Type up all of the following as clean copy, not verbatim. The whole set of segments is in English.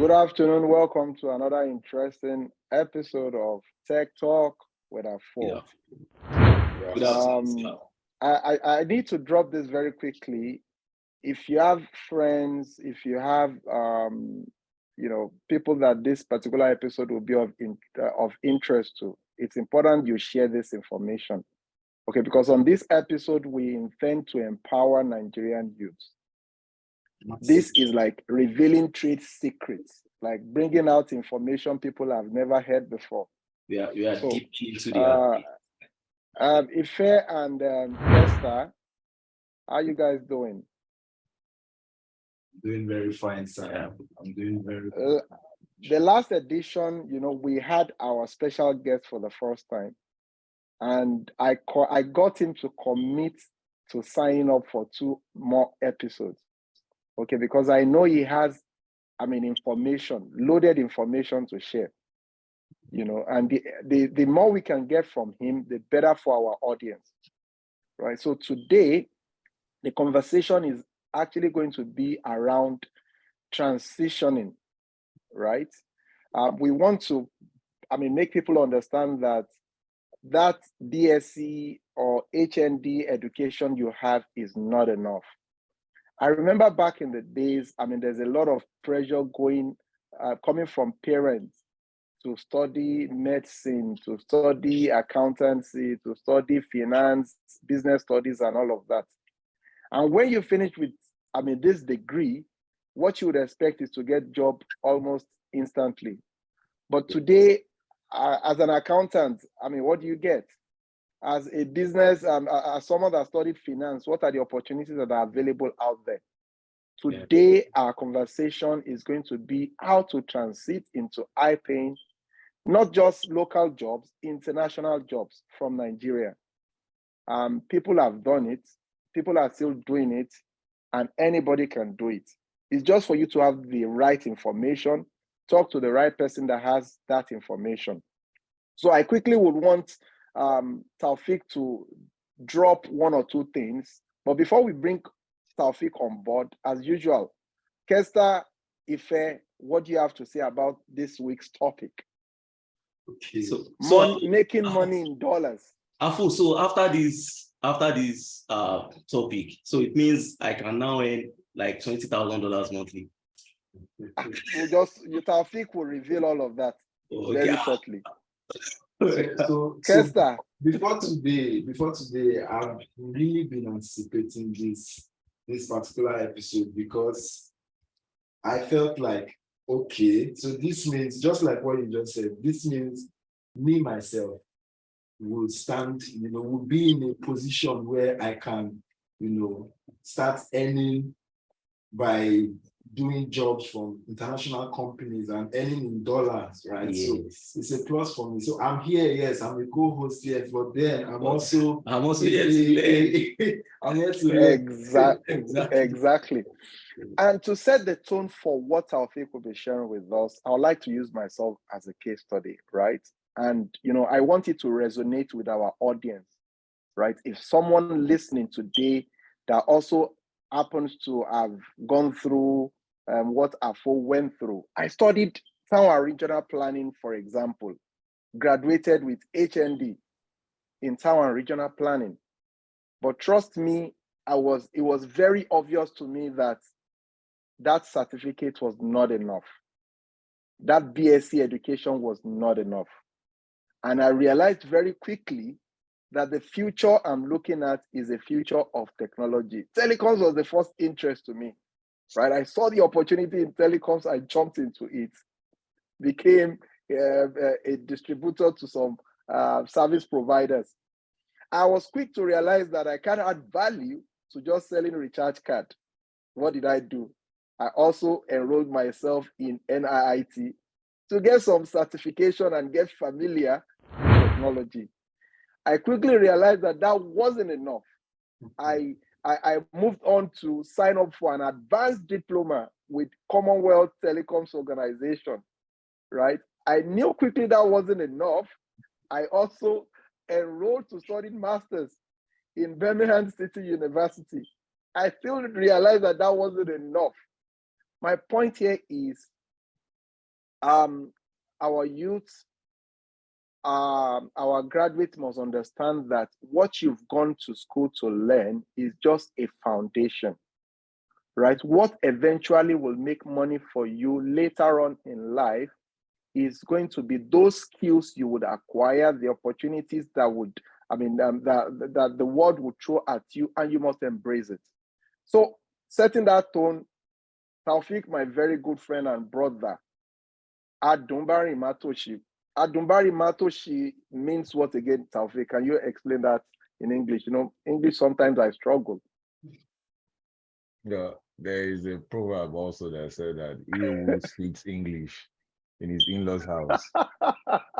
Good afternoon. Welcome to another interesting episode of Tech Talk with Afo. Good afternoon. I need to drop this very quickly. If you have friends, if you have people that this particular episode will be of interest to, it's important you share this information. Okay, because on this episode we intend to empower Nigerian youths. This is like revealing trade secrets, like bringing out information people have never heard before. We are deep into the Ife and Esther, how you guys doing? Doing very fine, sir. I'm doing very good. The last edition, we had our special guest for the first time, and I got him to commit to signing up for 2 more episodes. Okay, because I know he has, loaded information to share, and the more we can get from him, the better for our audience, right? So today, the conversation is actually going to be around transitioning, right? We want to, make people understand that BSc or HND education you have is not enough. I remember back in the days, there's a lot of pressure coming from parents to study medicine, to study accountancy, to study finance, business studies, and all of that. And when you finish with, this degree, what you would expect is to get job almost instantly. But today, as an accountant, what do you get? As a business, as someone that studied finance, what are the opportunities that are available out there? Today, our conversation is going to be how to transit into high-paying, not just local jobs, international jobs from Nigeria. People have done it. People are still doing it, and anybody can do it. It's just for you to have the right information, talk to the right person that has that information. So I quickly would want Taufik to drop 1 or 2 things. But before we bring Taufik on board, as usual, Kester, Ife, what do you have to say about this week's topic? Okay. Making money in dollars. Afo, so after this topic, so it means I can now earn like $20,000 monthly. Taufik will reveal all of that very shortly. So Kester. Before today, I've really been anticipating this particular episode because I felt like, okay, so this means, just like what you just said, this means me, myself, will stand, will be in a position where I can, start earning by doing jobs from international companies and earning in dollars, right? Yes. So it's a plus for me. So I'm here, yes, I'm a co-host here, but then I'm also here to learn. I'm here to learn. Exactly. And to set the tone for what Taufik will be sharing with us, I would like to use myself as a case study, right? And I want it to resonate with our audience, right? If someone listening today that also happens to have gone through what Afo went through. I studied town and regional planning, for example, graduated with HND in town and regional planning. But trust me, it was very obvious to me that certificate was not enough. That BSc education was not enough. And I realized very quickly that the future I'm looking at is a future of technology. Telecoms was the first interest to me, right? I saw the opportunity in telecoms, I jumped into it, became a distributor to some service providers. I was quick to realize that I can't add value to just selling a recharge card. What did I do? I also enrolled myself in NIIT to get some certification and get familiar with technology. I quickly realized that wasn't enough. I moved on to sign up for an advanced diploma with Commonwealth Telecoms Organization, right? I knew quickly that wasn't enough. I also enrolled to study masters in Birmingham City University. I still realized that wasn't enough. My point here is Our youth, our graduates must understand that what you've gone to school to learn is just a foundation, right? What eventually will make money for you later on in life is going to be those skills you would acquire, the opportunities that would, that the world would throw at you, and you must embrace it. So, setting that tone, Taufik, my very good friend and brother, Adumbari Matoshi. Adumbari Matoshi means what again, Taufik? Can you explain that in English? You know, English sometimes I struggle. Yeah, there is a proverb also that said that he who speaks English in his in-laws' house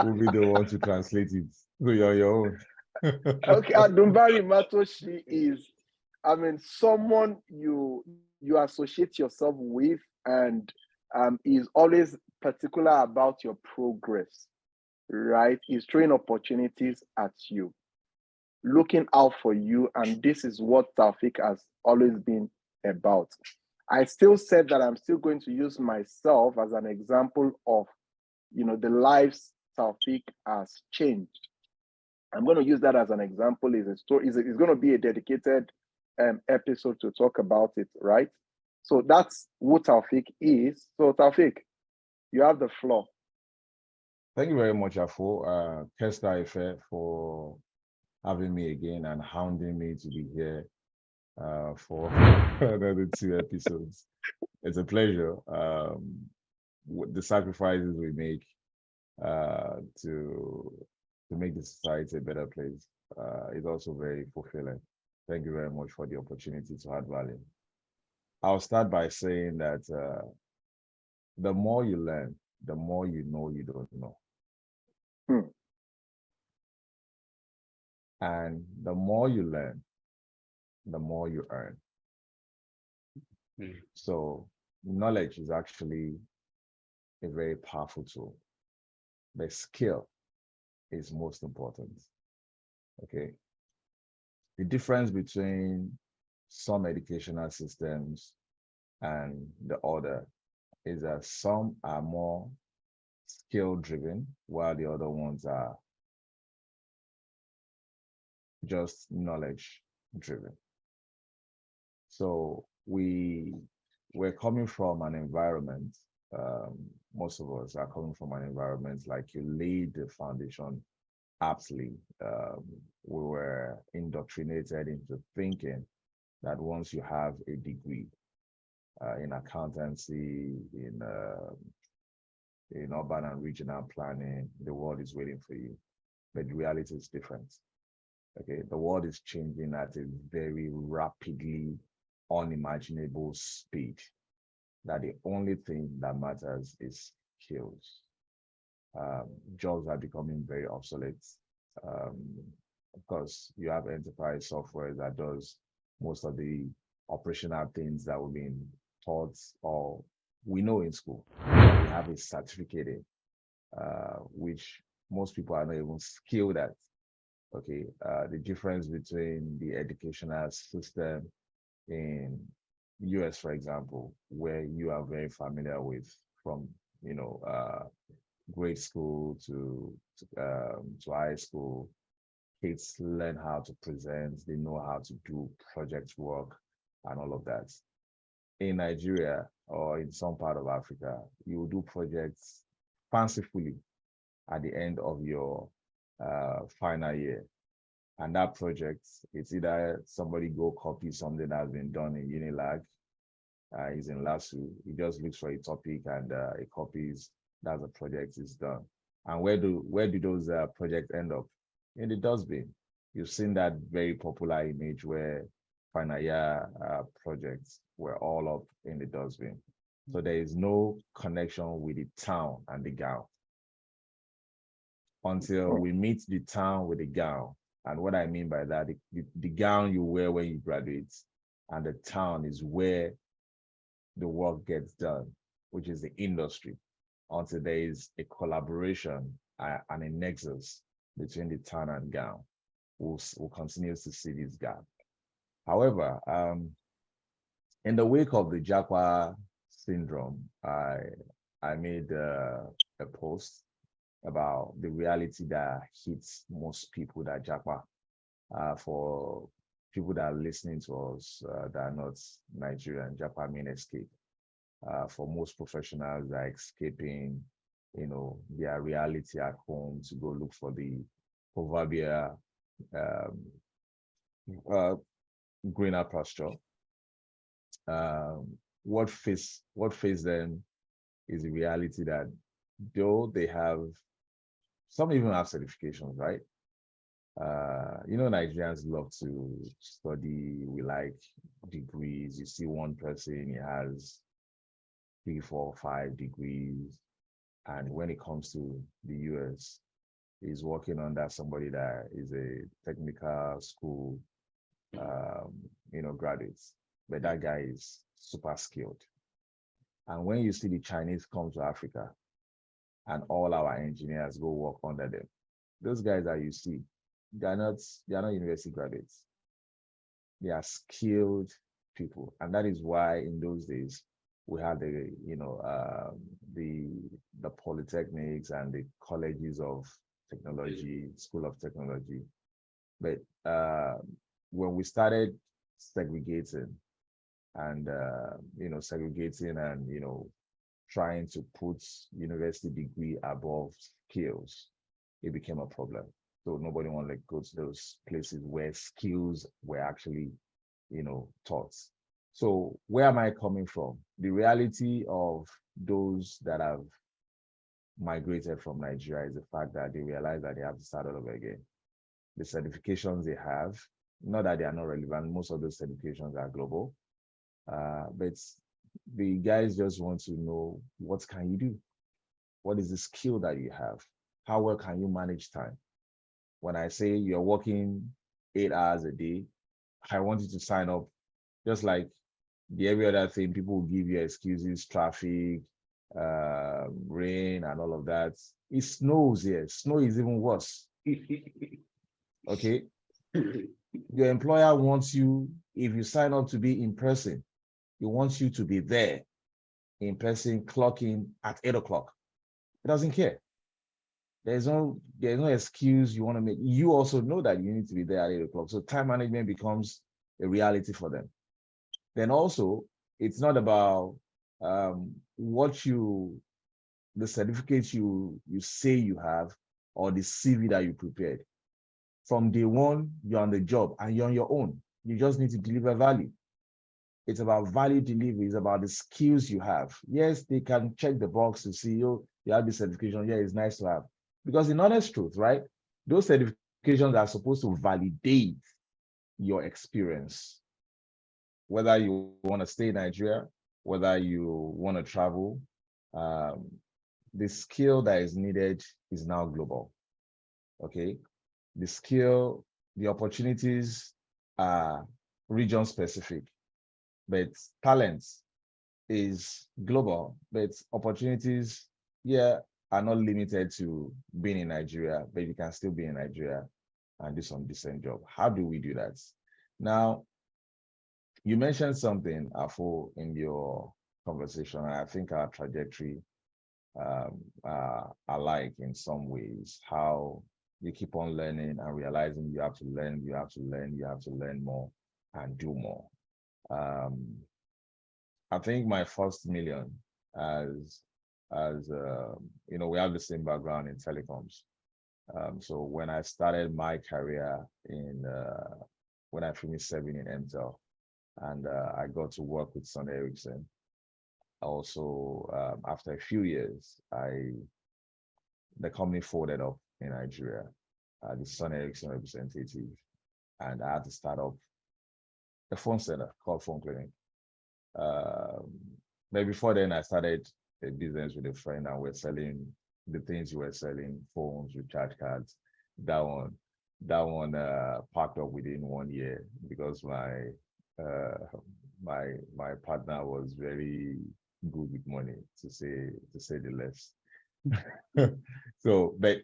will be the one to translate it. So you're on your own. Okay, Adumbari Matoshi is, someone you associate yourself with, and is always particular about your progress, right? He's throwing opportunities at you, looking out for you, and this is what Taufik has always been about. I still said that I'm still going to use myself as an example of, the lives Taufik has changed. I'm going to use that as an example. Is a story. It's going to be a dedicated episode to talk about it, right? So that's who Taufik is. So Taufik, you have the floor. Thank you very much, Afo. Kesta Ife, for having me again and hounding me to be here for another 2 episodes. It's a pleasure. The sacrifices we make to make the society a better place is also very fulfilling. Thank you very much for the opportunity to add value. I'll start by saying that the more you learn, the more you know you don't know. Hmm. And the more you learn, the more you earn. So knowledge is actually a very powerful tool. The skill is most important. Okay. The difference between some educational systems and the other is that some are more skill driven, while the other ones are just knowledge driven. So we're coming from an environment, most of us are coming from an environment like you laid the foundation aptly. We were indoctrinated into thinking that once you have a degree in accountancy, in urban and regional planning, the world is waiting for you. But the reality is different. Okay, the world is changing at a very rapidly unimaginable speed, that the only thing that matters is skills. Jobs are becoming very obsolete. Of course, you have enterprise software that does most of the operational things that we've been taught or we know in school. We have a certificate, which most people are not even skilled at. Okay, the difference between the educational system in US, for example, where you are very familiar with from, grade school to high school, kids learn how to present, they know how to do project work and all of that. In Nigeria or in some part of Africa, you will do projects fancifully at the end of your final year. And that project, it's either somebody go copy something that's been done in Unilag, he's in LASU, he just looks for a topic and he copies, that's a project is done. And where do those projects end up? In the dustbin. You've seen that very popular image where final year projects were all up in the dustbin. So there is no connection with the town and the gown until we meet the town with the gown. And what I mean by that, the gown you wear when you graduate, and the town is where the work gets done, which is the industry, until there is a collaboration and a nexus between the town and gown. We'll continue to see this gap. However, in the wake of the Jaqua syndrome, I made a post about the reality that hits most people that japa. For people that are listening to us that are not Nigerian, japa mean escape. For most professionals, are escaping, their reality at home to go look for the proverbial um, uh, greener pasture. What face them is the reality that though they have, some even have certifications, right? Nigerians love to study. We like degrees. You see one person, he has 3, 4, 5 degrees. And when it comes to the US, he's working under somebody that is a technical school, graduates. But that guy is super skilled. And when you see the Chinese come to Africa and all our engineers go work under them, those guys that you see, they're not university graduates. They are skilled people. And that is why in those days we had the polytechnics and the colleges of technology, school of technology. But when we started segregating and trying to put university degree above skills, it became a problem. So nobody wanted to go to those places where skills were actually, taught. So where am I coming from? The reality of those that have migrated from Nigeria is the fact that they realize that they have to start all over again. The certifications they have, not that they are not relevant, most of those certifications are global, but the guys just want to know, what can you do? What is the skill that you have? How well can you manage time? When I say you're working 8 hours a day, I want you to sign up. Just like every other thing, people will give you excuses, traffic, rain, and all of that. It snows here. Snow is even worse. Okay. Your employer wants you, if you sign up to be in person, he wants you to be there in person, clocking at 8 o'clock. He doesn't care. There's no excuse you want to make. You also know that you need to be there at 8 o'clock. So time management becomes a reality for them. Then also, it's not about the certificates you say you have or the CV that you prepared. From day one, you're on the job and you're on your own. You just need to deliver value. It's about value delivery. It's about the skills you have. Yes, they can check the box to see you have the certification. Yeah, it's nice to have. Because in honest truth, right, those certifications are supposed to validate your experience. Whether you want to stay in Nigeria, whether you want to travel, the skill that is needed is now global. Okay, the skill, the opportunities are region specific, but talents is global, but opportunities, are not limited to being in Nigeria, but you can still be in Nigeria and do some decent job. How do we do that? Now, you mentioned something, Afo, in your conversation, and I think our trajectory alike in some ways, how you keep on learning and realizing you have to learn, you have to learn, you have to learn more and do more. I think my first million, as we have the same background in telecoms. So when I started my career when I finished 7 in MTEL, and I got to work with Son Ericsson. Also, after a few years, the company folded up in Nigeria, the Son Ericsson representative, and I had to start up a phone center called Phone Clinic. But before then, I started a business with a friend, and we're selling the things we were selling: phones, recharge cards. That one packed up within 1 year because my partner was very good with money, to say the least. So, but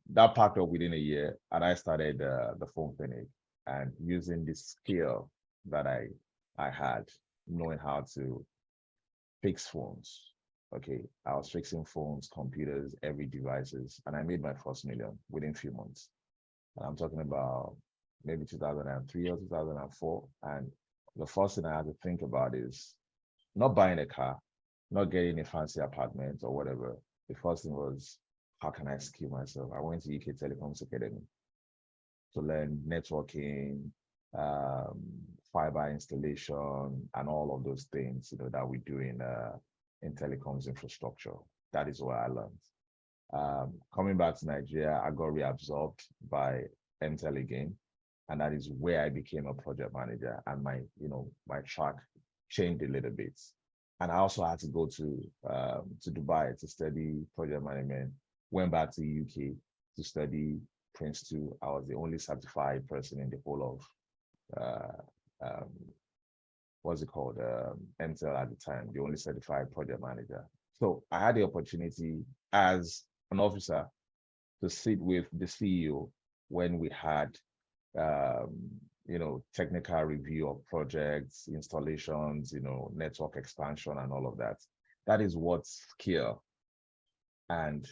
that packed up within a year, and I started the phone clinic, and using the skill that I had, knowing how to fix phones, Okay, I was fixing phones, computers, every devices, and I made my first million within a few months. And I'm talking about maybe 2003 or 2004. And the first thing I had to think about is not buying a car, not getting a fancy apartment or whatever. The first thing was, how can I skill myself? I went to UK Telecoms Academy to learn networking, um, fiber installation, and all of those things, that we do in telecoms infrastructure. That is what I learned. Coming back to Nigeria, I got reabsorbed by MTEL again, and that is where I became a project manager, and my track changed a little bit. And I also had to go to Dubai to study project management. Went back to UK to study Prince 2. I was the only certified person in the whole of what's it called, MTEL at the time, the only certified project manager. So I had the opportunity as an officer to sit with the CEO when we had technical review of projects, installations, network expansion and all of that. That is what skill and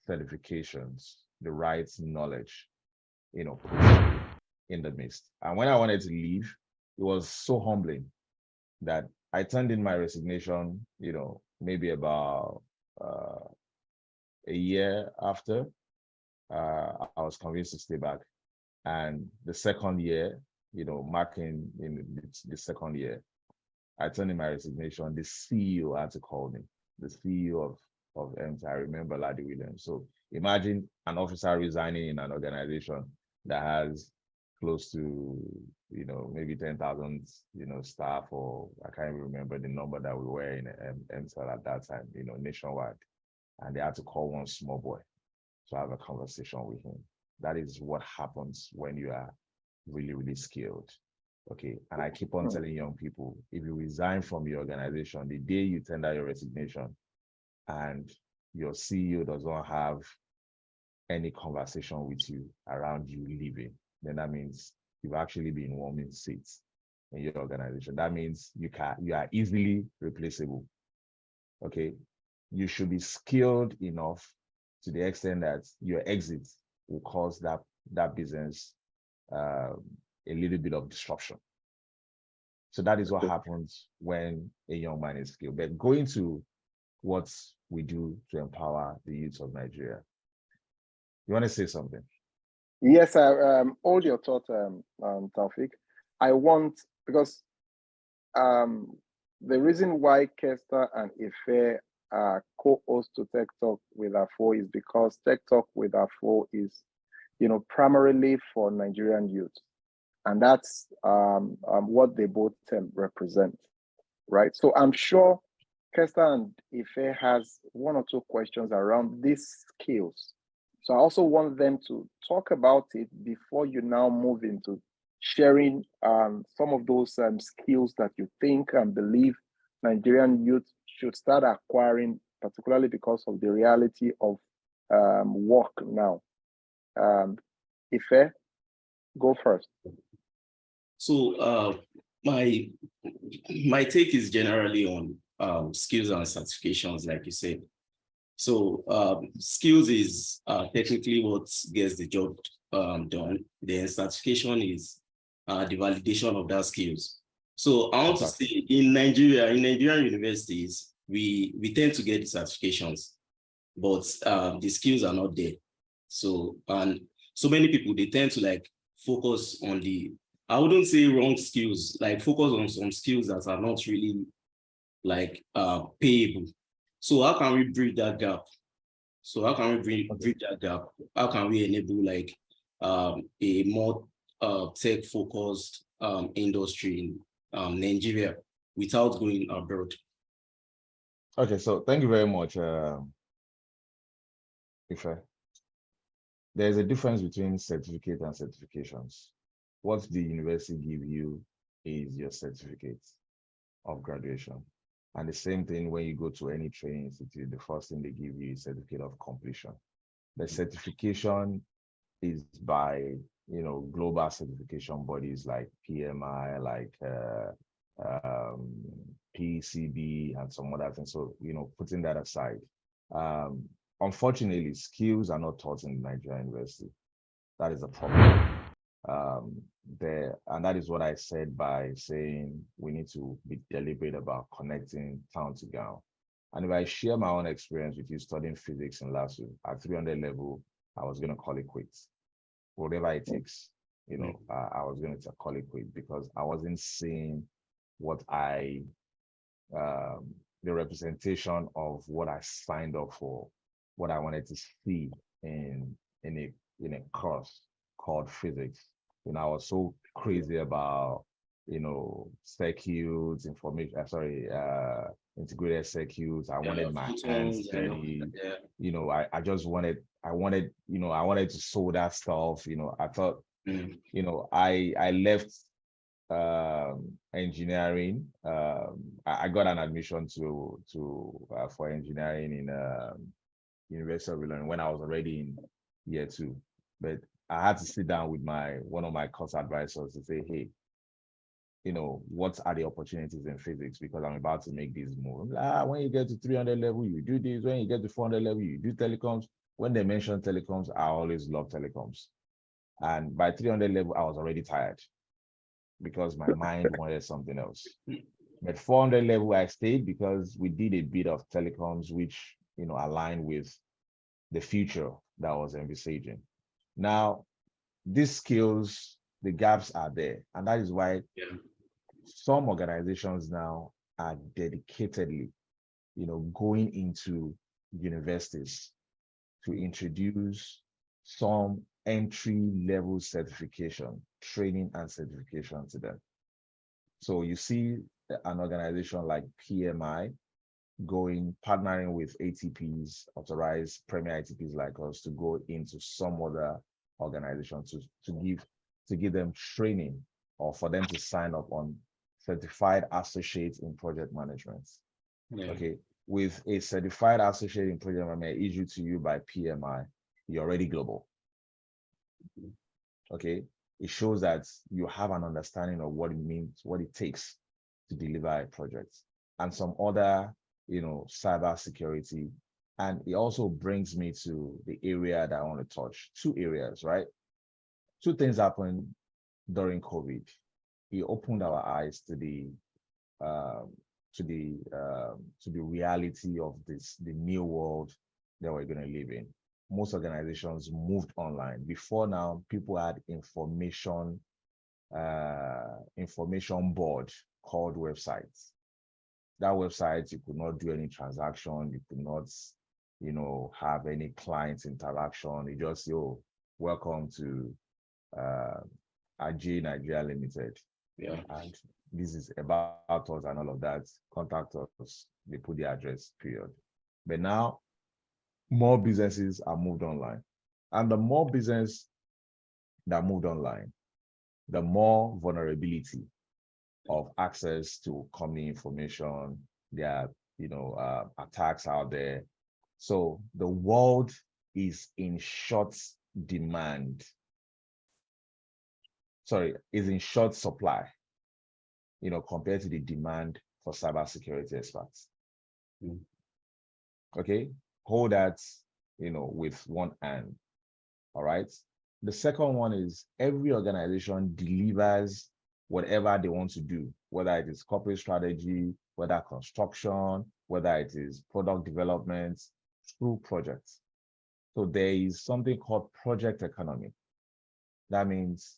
certifications, the right knowledge, puts in the midst. And when I wanted to leave, it was so humbling that I turned in my resignation, maybe about a year after. I was convinced to stay back. And the second year, marking in the second year, I turned in my resignation. The CEO had to call me, the CEO of MT. I remember Ladi Williams. So imagine an officer resigning in an organization that has close to, maybe 10,000, staff, or I can't even remember the number that we were in MTEL at that time, nationwide. And they had to call one small boy to have a conversation with him. That is what happens when you are really, really skilled. Okay. And I keep on telling young people, if you resign from your organization, the day you tender your resignation and your CEO does not have any conversation with you around you leaving, then that means you've actually been warming seats in your organization. That means you are easily replaceable. Okay. You should be skilled enough to the extent that your exit will cause that business a little bit of disruption. So that is what happens when a young man is skilled. But going to what we do to empower the youth of Nigeria. You want to say something? Yes, I hold your thought, Taufik. I want, because the reason why Kester and Ife are co-host to Tech Talk with Afo is because Tech Talk with Afo is, primarily for Nigerian youth. And that's what they both represent, right? So I'm sure Kester and Ife has one or two questions around these skills. So I also want them to talk about it before you now move into sharing some of those skills that you think and believe Nigerian youth should start acquiring, particularly because of the reality of work now. Ife, go first. So my take is generally on skills and certifications, like you said. So skills is technically what gets the job done. Then certification is the validation of that skills. So I want to say in Nigerian universities, we tend to get the certifications, but the skills are not there. So so many people, they tend to focus on I wouldn't say wrong skills, focus on some skills that are not really payable. So how can we bridge that gap? How can we enable a more tech-focused industry in Nigeria without going abroad? Okay, so thank you very much, Ife. There's a difference between certificate and certifications. What the university give you is your certificate of graduation. And the same thing when you go to any training institute, the first thing they give you is certificate of completion. The certification is by global certification bodies like PMI, like um, PCB, and some other things. So, putting that aside, um, unfortunately, skills are not taught in Nigerian university. That is a problem. And that is what I said by saying we need to be deliberate about connecting town to gown. And if I share my own experience with you studying physics in last year at 300 level, I was going to call it quits. Whatever it takes, I was going to call it quits because I wasn't seeing what the representation of what I signed up for, what I wanted to see in a course called physics. I was so crazy about, circuits, integrated circuits. I wanted my hands steady. I just I wanted to solve that stuff. I thought, I left engineering. I got an admission to for engineering in University of Illinois when I was already in year 2. But I had to sit down with one of my course advisors to say, hey, what are the opportunities in physics? Because I'm about to make this move. When you get to 300 level, you do this. When you get to 400 level, you do telecoms. When they mention telecoms, I always love telecoms. And by 300 level, I was already tired because my mind wanted something else. At 400 level, I stayed because we did a bit of telecoms, which, aligned with the future that I was envisaging. Now, these skills, the gaps are there. And that is why some organizations now are dedicatedly, going into universities to introduce some entry-level certification, training and certification to them. So you see an organization like PMI partnering with ATPs, authorized premier ATPs like us, to go into some other organization to give them training or for them to sign up on certified associates in project management. Okay. With a certified associate in project management issued to you by PMI, you're already global. Okay. It shows that you have an understanding of what it means, what it takes to deliver a project, and some other, cyber security. And it also brings me to the area that I want to touch. 2 areas, right? 2 things happened during COVID. It opened our eyes to the reality of the new world that we're going to live in. Most organizations moved online. Before now, people had information board called websites. That website, you could not do any transaction, you could not, have any client interaction. You just say, oh, welcome to AJ Nigeria Limited. Yeah. And this is about us and all of that. Contact us. They put the address, period. But now, more businesses are moved online. And the more business that moved online, the more vulnerability of access to company information. There are, attacks out there. So the world is in short demand. Is in short supply, compared to the demand for cybersecurity experts. Okay, hold that, with one hand. All right. The second one is every organization delivers whatever they want to do, whether it is corporate strategy, whether construction, whether it is product development, through projects. So there is something called project economy. That means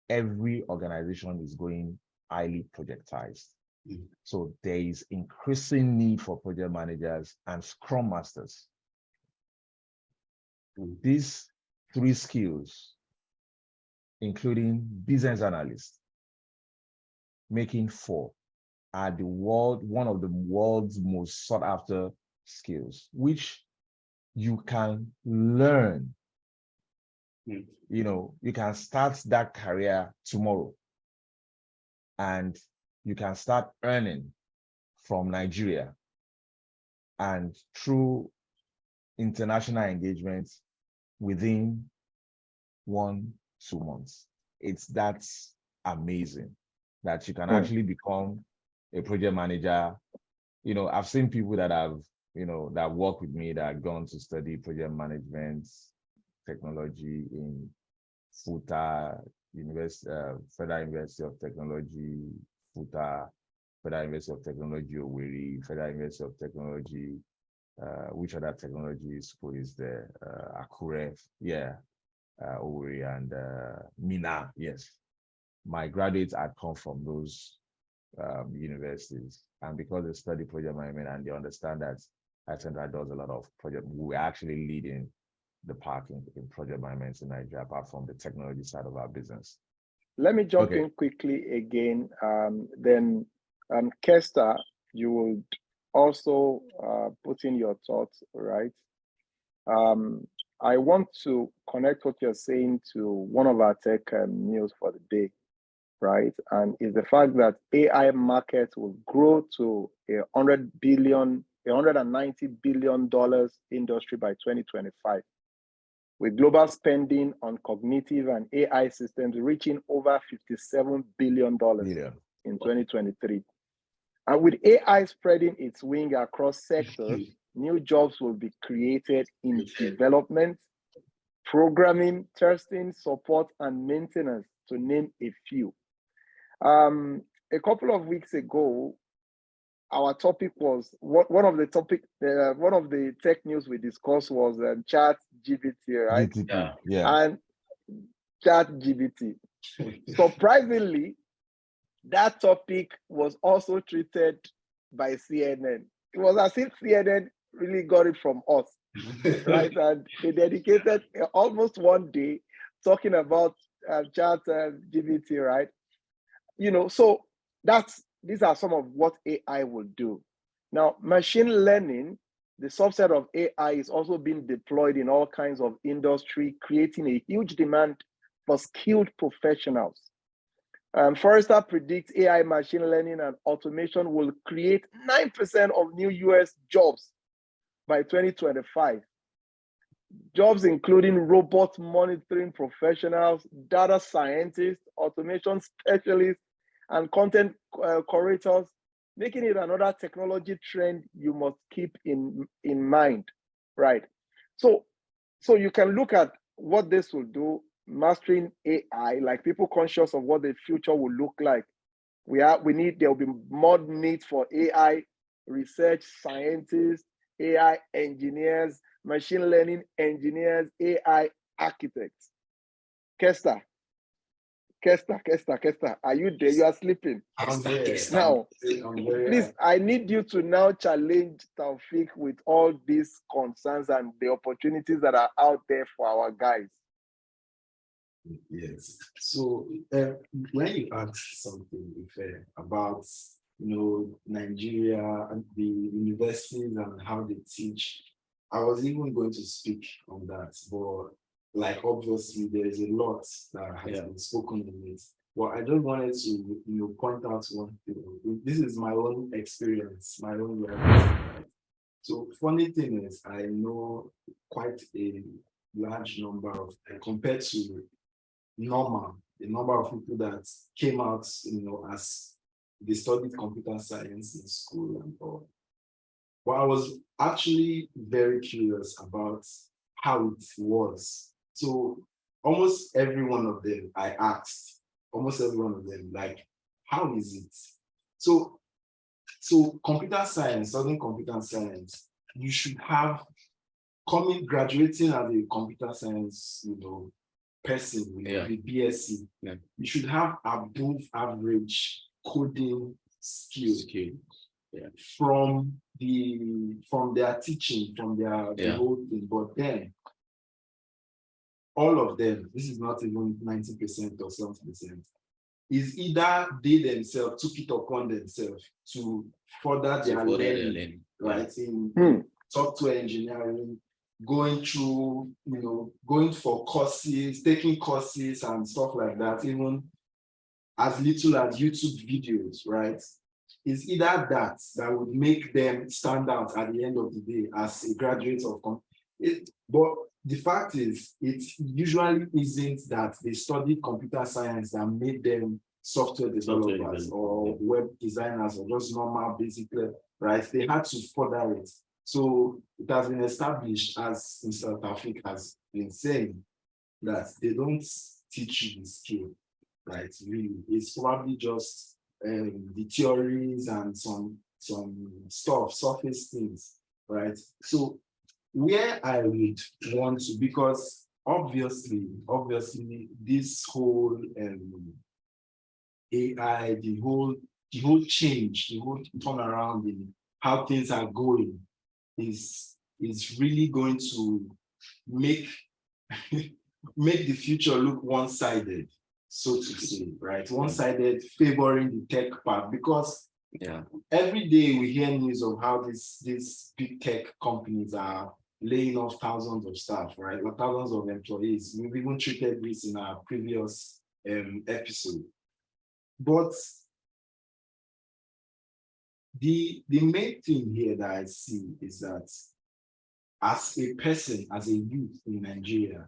every organization is going highly projectized. So there is increasing need for project managers and scrum masters. These 3 skills, including business analysts, making 4, are one of the world's most sought after skills, which you can learn. You can start that career tomorrow, and you can start earning from Nigeria and through international engagements within 1-2 months. That's amazing that you can actually become a project manager. I've seen people that have, that work with me that have gone to study project management technology in FUTA, Federal University of Technology, FUTA, Federal University of Technology, Owerri, Federal University of Technology, which other technology school is there? Akure, Owerri, and Mina, yes. My graduates had come from those universities, and because they study project management and they understand that iCentral does a lot of project, we're actually leading the pack in project management in Nigeria, apart from the technology side of our business. Let me jump in quickly again. Then, Kester, you would also put in your thoughts, right? I want to connect what you're saying to one of our tech news for the day, right? And is the fact that AI market will grow to $190 billion industry by 2025, with global spending on cognitive and AI systems reaching over $57 billion in 2023. And with AI spreading its wing across sectors, new jobs will be created in development, programming, testing, support, and maintenance, to name a few. A couple of weeks ago, our topic was one of the tech news we discussed was Chat GPT, right? And Chat GPT. Surprisingly, that topic was also treated by CNN. It was as if CNN really got it from us, right? And they dedicated almost one day talking about Chat GPT, right? So these are some of what AI will do. Now, machine learning, the subset of AI, is also being deployed in all kinds of industry, creating a huge demand for skilled professionals. Forrester predicts AI, machine learning, and automation will create 9% of new US jobs by 2025. Jobs including robot monitoring professionals, data scientists, automation specialists, and content curators, making it another technology trend you must keep in mind, right? So you can look at what this will do, mastering AI, like people conscious of what the future will look like. There will be more need for AI research scientists, AI engineers, machine learning engineers, AI architects. Kester, are you there? You are sleeping. I'm there. Now, please, I need you to now challenge Taufik with all these concerns and the opportunities that are out there for our guys. Yes. So when you asked something about Nigeria and the universities and how they teach, I was even going to speak on that, but obviously there is a lot that has been spoken on it. But I just wanted to point out one thing. This is my own experience, my own reality. So funny thing is, I know quite a large number of, compared to normal, the number of people that came out, as they studied computer science in school and all. But I was actually very curious about how it was. So almost every one of them, I asked, how is it? So computer science, studying computer science, you should have graduating as a computer science, person with the BSc. You should have above average coding skills from their teaching, from the whole thing. But then all of them, this is not even 90% or 70%, is either they themselves took it upon themselves to further their learning, right? In software engineering, going through, going for courses, taking courses and stuff like that, even as little as YouTube videos, right? It's either that would make them stand out at the end of the day as a graduate of but the fact is, it usually isn't that they studied computer science that made them software developers or web designers or just normal basically, right? They had to further it. So it has been established, as Mr. Tafik has been saying, that they don't teach you the skill, right? Really, it's probably just the theories and some stuff, surface things, right? So where I would want to, because obviously, this whole AI, the whole change, the whole turnaround in how things are going is really going to make make the future look one-sided, so to say, right? One-sided, favoring the tech part, because every day we hear news of how these big tech companies are laying off thousands of staff, right? Or thousands of employees. We've even treated this in our previous episode. But the main thing here that I see is that as a person, as a youth in Nigeria,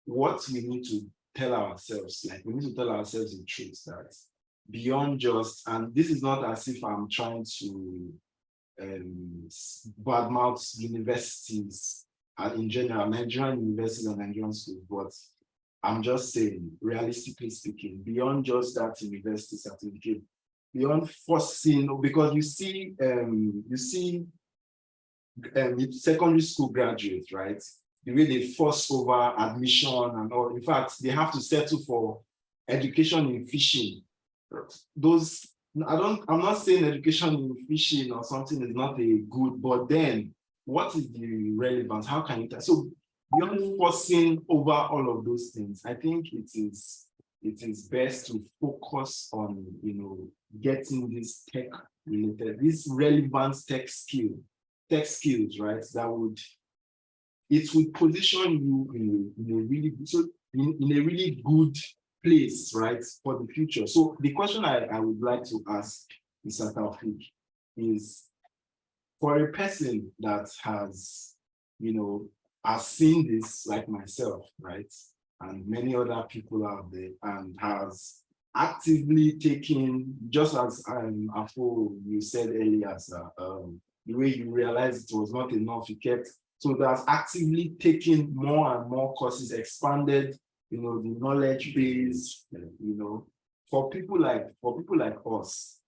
what we need to tell ourselves, like we need to tell ourselves the truth that beyond just, and this is not as if I'm trying to badmouth universities in general, Nigerian universities and Nigerian schools, but I'm just saying, realistically speaking, beyond just that university certificate, beyond forcing, because you see secondary school graduates, right? The way they force over admission and all. In fact, they have to settle for education in fishing. Those, I'm not saying education in fishing or something is not a good, but then what is the relevance? How can you tell? So beyond forcing over all of those things, I think it is best to focus on, getting this tech related, this relevant tech skills, right? It would position you in a really good place, right, for the future. So the question I would like to ask Mr. Taufik is, for a person that has, has seen this like myself, right, and many other people out there, and has actively taken, just as Afo, you said earlier, sir, the way you realized it was not enough, you kept, so that's actively taking more and more courses, expanded, the knowledge base, for people like us.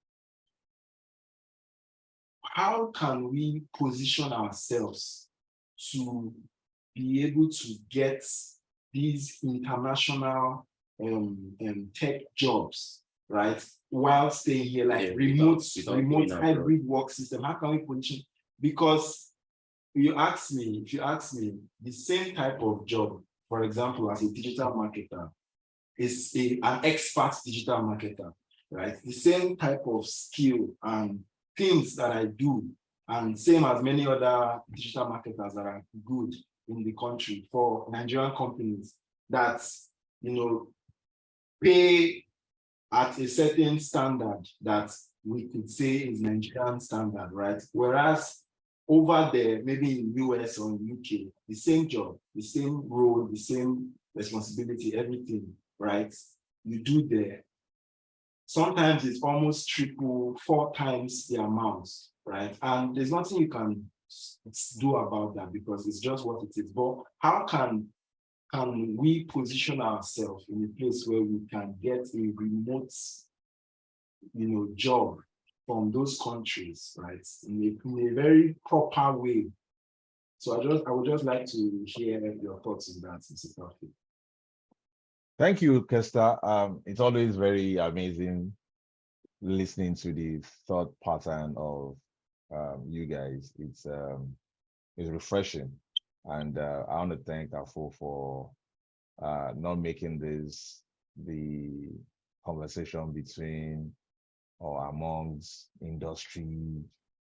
How can we position ourselves to be able to get these international tech jobs, right, while staying here, like remote hybrid work system? How can we position? Because if you ask me, the same type of job, for example, as a digital marketer, is an expert digital marketer, right? The same type of skill and things that I do, and same as many other digital marketers that are good in the country, for Nigerian companies that, pay at a certain standard that we could say is Nigerian standard, right? Whereas over there, maybe in US or in UK, the same job, the same role, the same responsibility, everything, right? You do there. Sometimes it's almost 4 times the amount, right? And there's nothing you can do about that because it's just what it is. But how can we position ourselves in a place where we can get a remote, job from those countries, right, in a very proper way? So I would just like to hear your thoughts on that, Mr. Taufik. Thank you, Kester. It's always very amazing listening to the thought pattern of you guys. It's refreshing, and I want to thank Afo for not making this the conversation between or amongst industry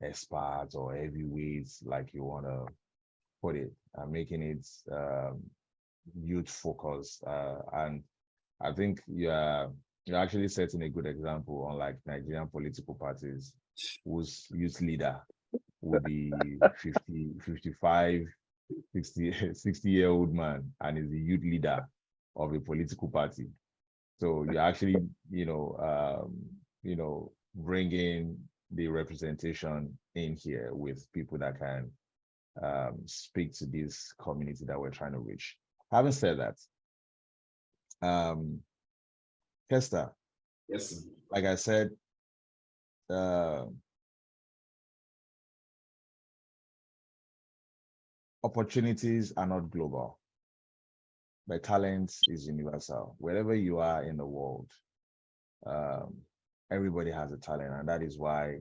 experts or heavyweights, like you want to put it, and making it youth focused. And I think you're actually setting a good example, unlike Nigerian political parties, whose youth leader would be 50, 55, 60-year-old man, and is the youth leader of a political party. So you actually, bring in the representation in here with people that can speak to this community that we're trying to reach. Having said that, Kester, Yes, sir. like I said, opportunities are not global, but talent is universal. Wherever you are in the world, um, everybody has a talent, and that is why,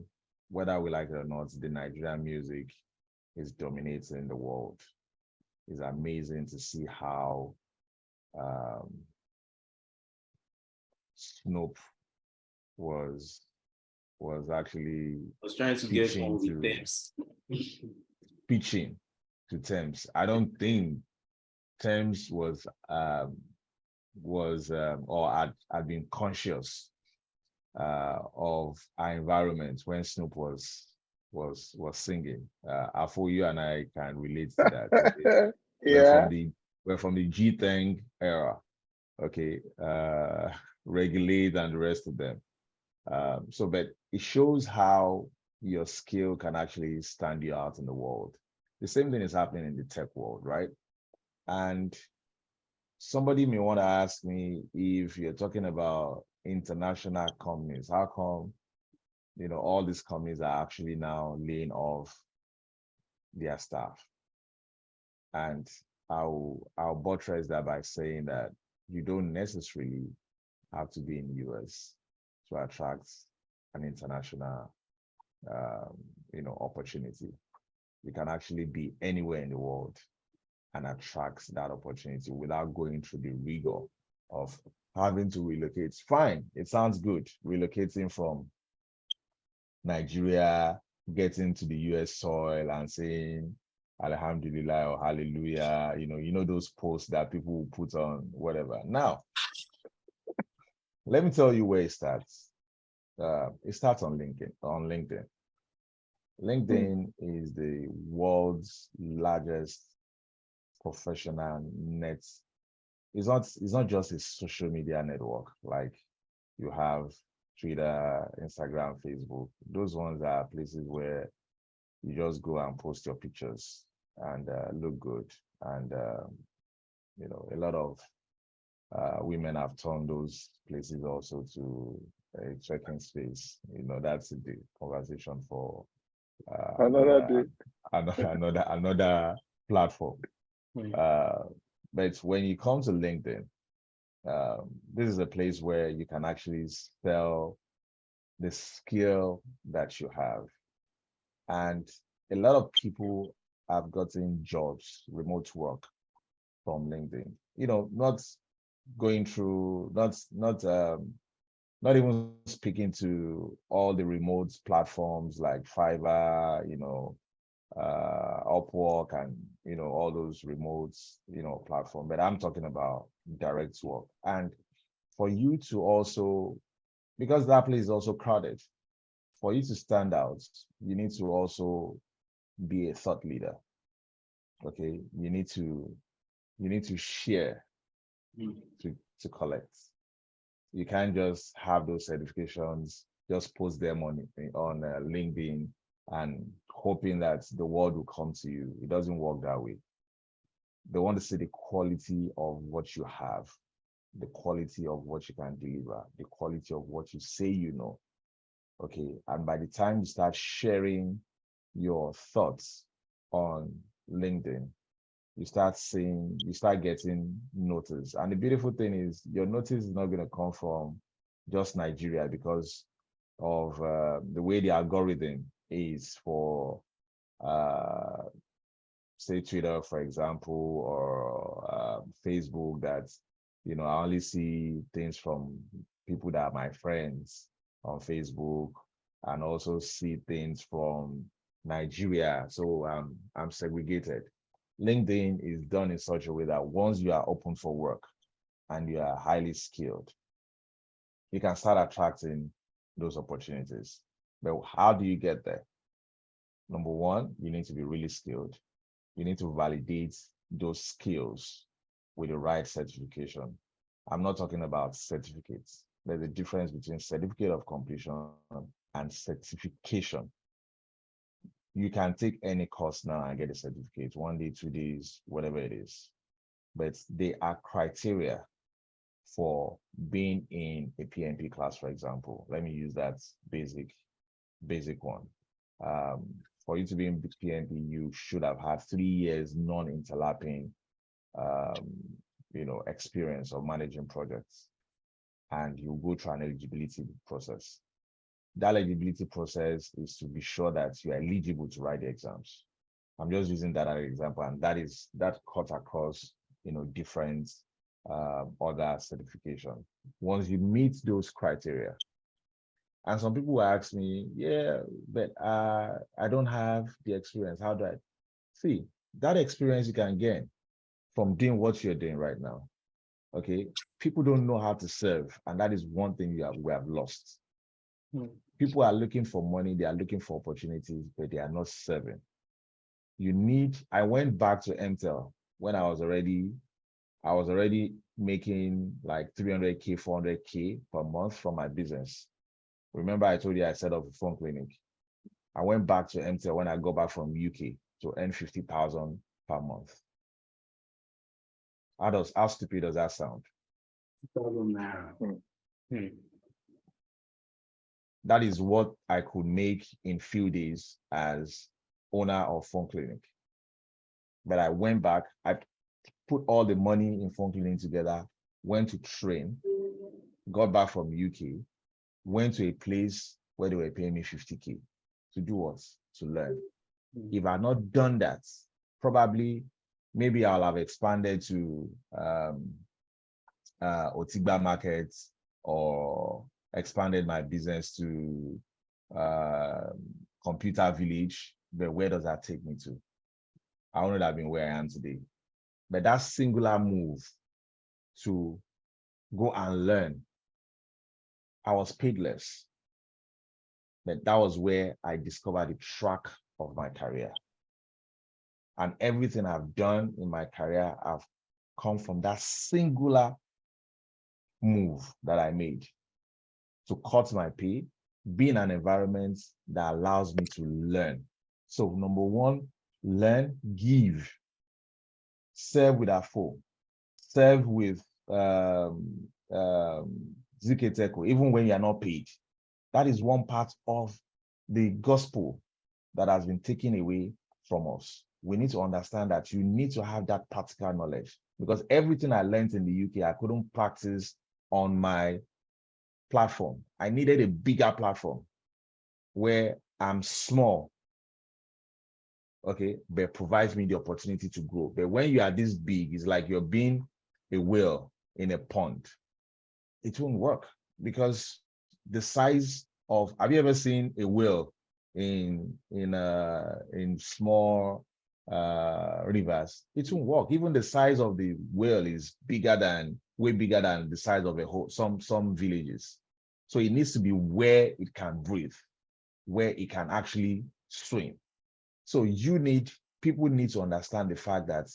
whether we like it or not, the Nigerian music is dominating the world. It's amazing to see how um, Snoop was actually I was trying to get pitching one with to Thames. pitching to Thames. I don't think Thames was or had been conscious of our environment when Snoop was singing. Afo, you and I can relate to that. Okay? We're Yeah. from the G Thang era. Okay, Regulate and the rest of them. But it shows how your skill can actually stand you out in the world. The same thing is happening in the tech world, right? And somebody may want to ask me, if you're talking about international companies, how come, all these companies are actually now laying off their staff? And I'll buttress that by saying that you don't necessarily have to be in the US to attract an international opportunity. You can actually be anywhere in the world and attract that opportunity without going through the rigor of having to relocate. Fine, it sounds good, relocating from Nigeria, getting to the US soil and saying Alhamdulillah or Hallelujah, those posts that people will put on whatever. Now, let me tell you where it starts. It starts on LinkedIn. LinkedIn is the world's largest professional net. It's not just a social media network like you have Twitter, Instagram, Facebook. Those ones are places where you just go and post your pictures and look good. And a lot of women have turned those places also to a trekking space. That's the conversation for Another day. another platform. But when you come to LinkedIn, this is a place where you can actually sell the skill that you have. And a lot of people have gotten jobs, remote work from LinkedIn. Not going through, not even speaking to all the remote platforms like Fiverr, Upwork, and all those remote platform. But I'm talking about direct work. And for you to also, because that place is also crowded, for you to stand out, you need to also be a thought leader. Okay, you need to share to collect. You can't just have those certifications, just post them on LinkedIn and hoping that the world will come to you. It doesn't work that way. They want to see the quality of what you have, the quality of what you can deliver, the quality of what you say you know. Okay, and by the time you start sharing your thoughts on LinkedIn, you start getting notice. And the beautiful thing is your notice is not going to come from just Nigeria because of the way the algorithm is for say Twitter, for example, or Facebook, that I only see things from people that are my friends on Facebook, and also see things from Nigeria. So I'm segregated. LinkedIn is done in such a way that once you are open for work and you are highly skilled, you can start attracting those opportunities. But how do you get there? Number one, you need to be really skilled. You need to validate those skills with the right certification. I'm not talking about certificates. There's a difference between certificate of completion and certification. You can take any course now and get a certificate, 1 day, 2 days, whatever it is. But they are criteria for being in a PMP class, for example. Let me use that basic one. For you to be in PMP, you should have had 3 years non-interlapping experience of managing projects, and you go through an eligibility process. That eligibility process is to be sure that you are eligible to write the exams. I'm just using that as an example, and that cuts across different other certification. Once you meet those criteria, and some people will ask me, yeah, but I don't have the experience. How do I see that experience you can gain from doing what you're doing right now? Okay, people don't know how to serve, and that is one thing we have lost. People are looking for money, they are looking for opportunities, but they are not serving. I went back to MTEL when I was already making like 300K, 400K per month from my business. Remember I told you I set up a phone clinic. I went back to MTEL when I got back from UK to earn 50,000 per month. How stupid does that sound? That is what I could make in few days as owner of phone clinic. But I went back, I put all the money in phone clinic together, went to train, got back from UK, went to a place where they were paying me 50K. To do what? To learn. If I had not done that, probably, maybe I'll have expanded to Otigba markets, or expanded my business to Computer Village. But where does that take me to? I wouldn't have been where I am today. But that singular move to go and learn, I was paid less. But that was where I discovered the track of my career. And everything I've done in my career, I've come from that singular move that I made to cut my pay, be in an environment that allows me to learn. So number one, learn, give, serve with Afo, serve with Ziketeco, even when you're not paid. That is one part of the gospel that has been taken away from us. We need to understand that you need to have that practical knowledge, because everything I learned in the UK, I couldn't practice on my platform. I needed a bigger platform where I'm small, okay, but provides me the opportunity to grow. But when you are this big, it's like you're being a whale in a pond. It won't work, because the size of, have you ever seen a whale in small rivers? It won't work. Even the size of the whale is way bigger than the size of some villages. So it needs to be where it can breathe, where it can actually swim. So people need to understand the fact that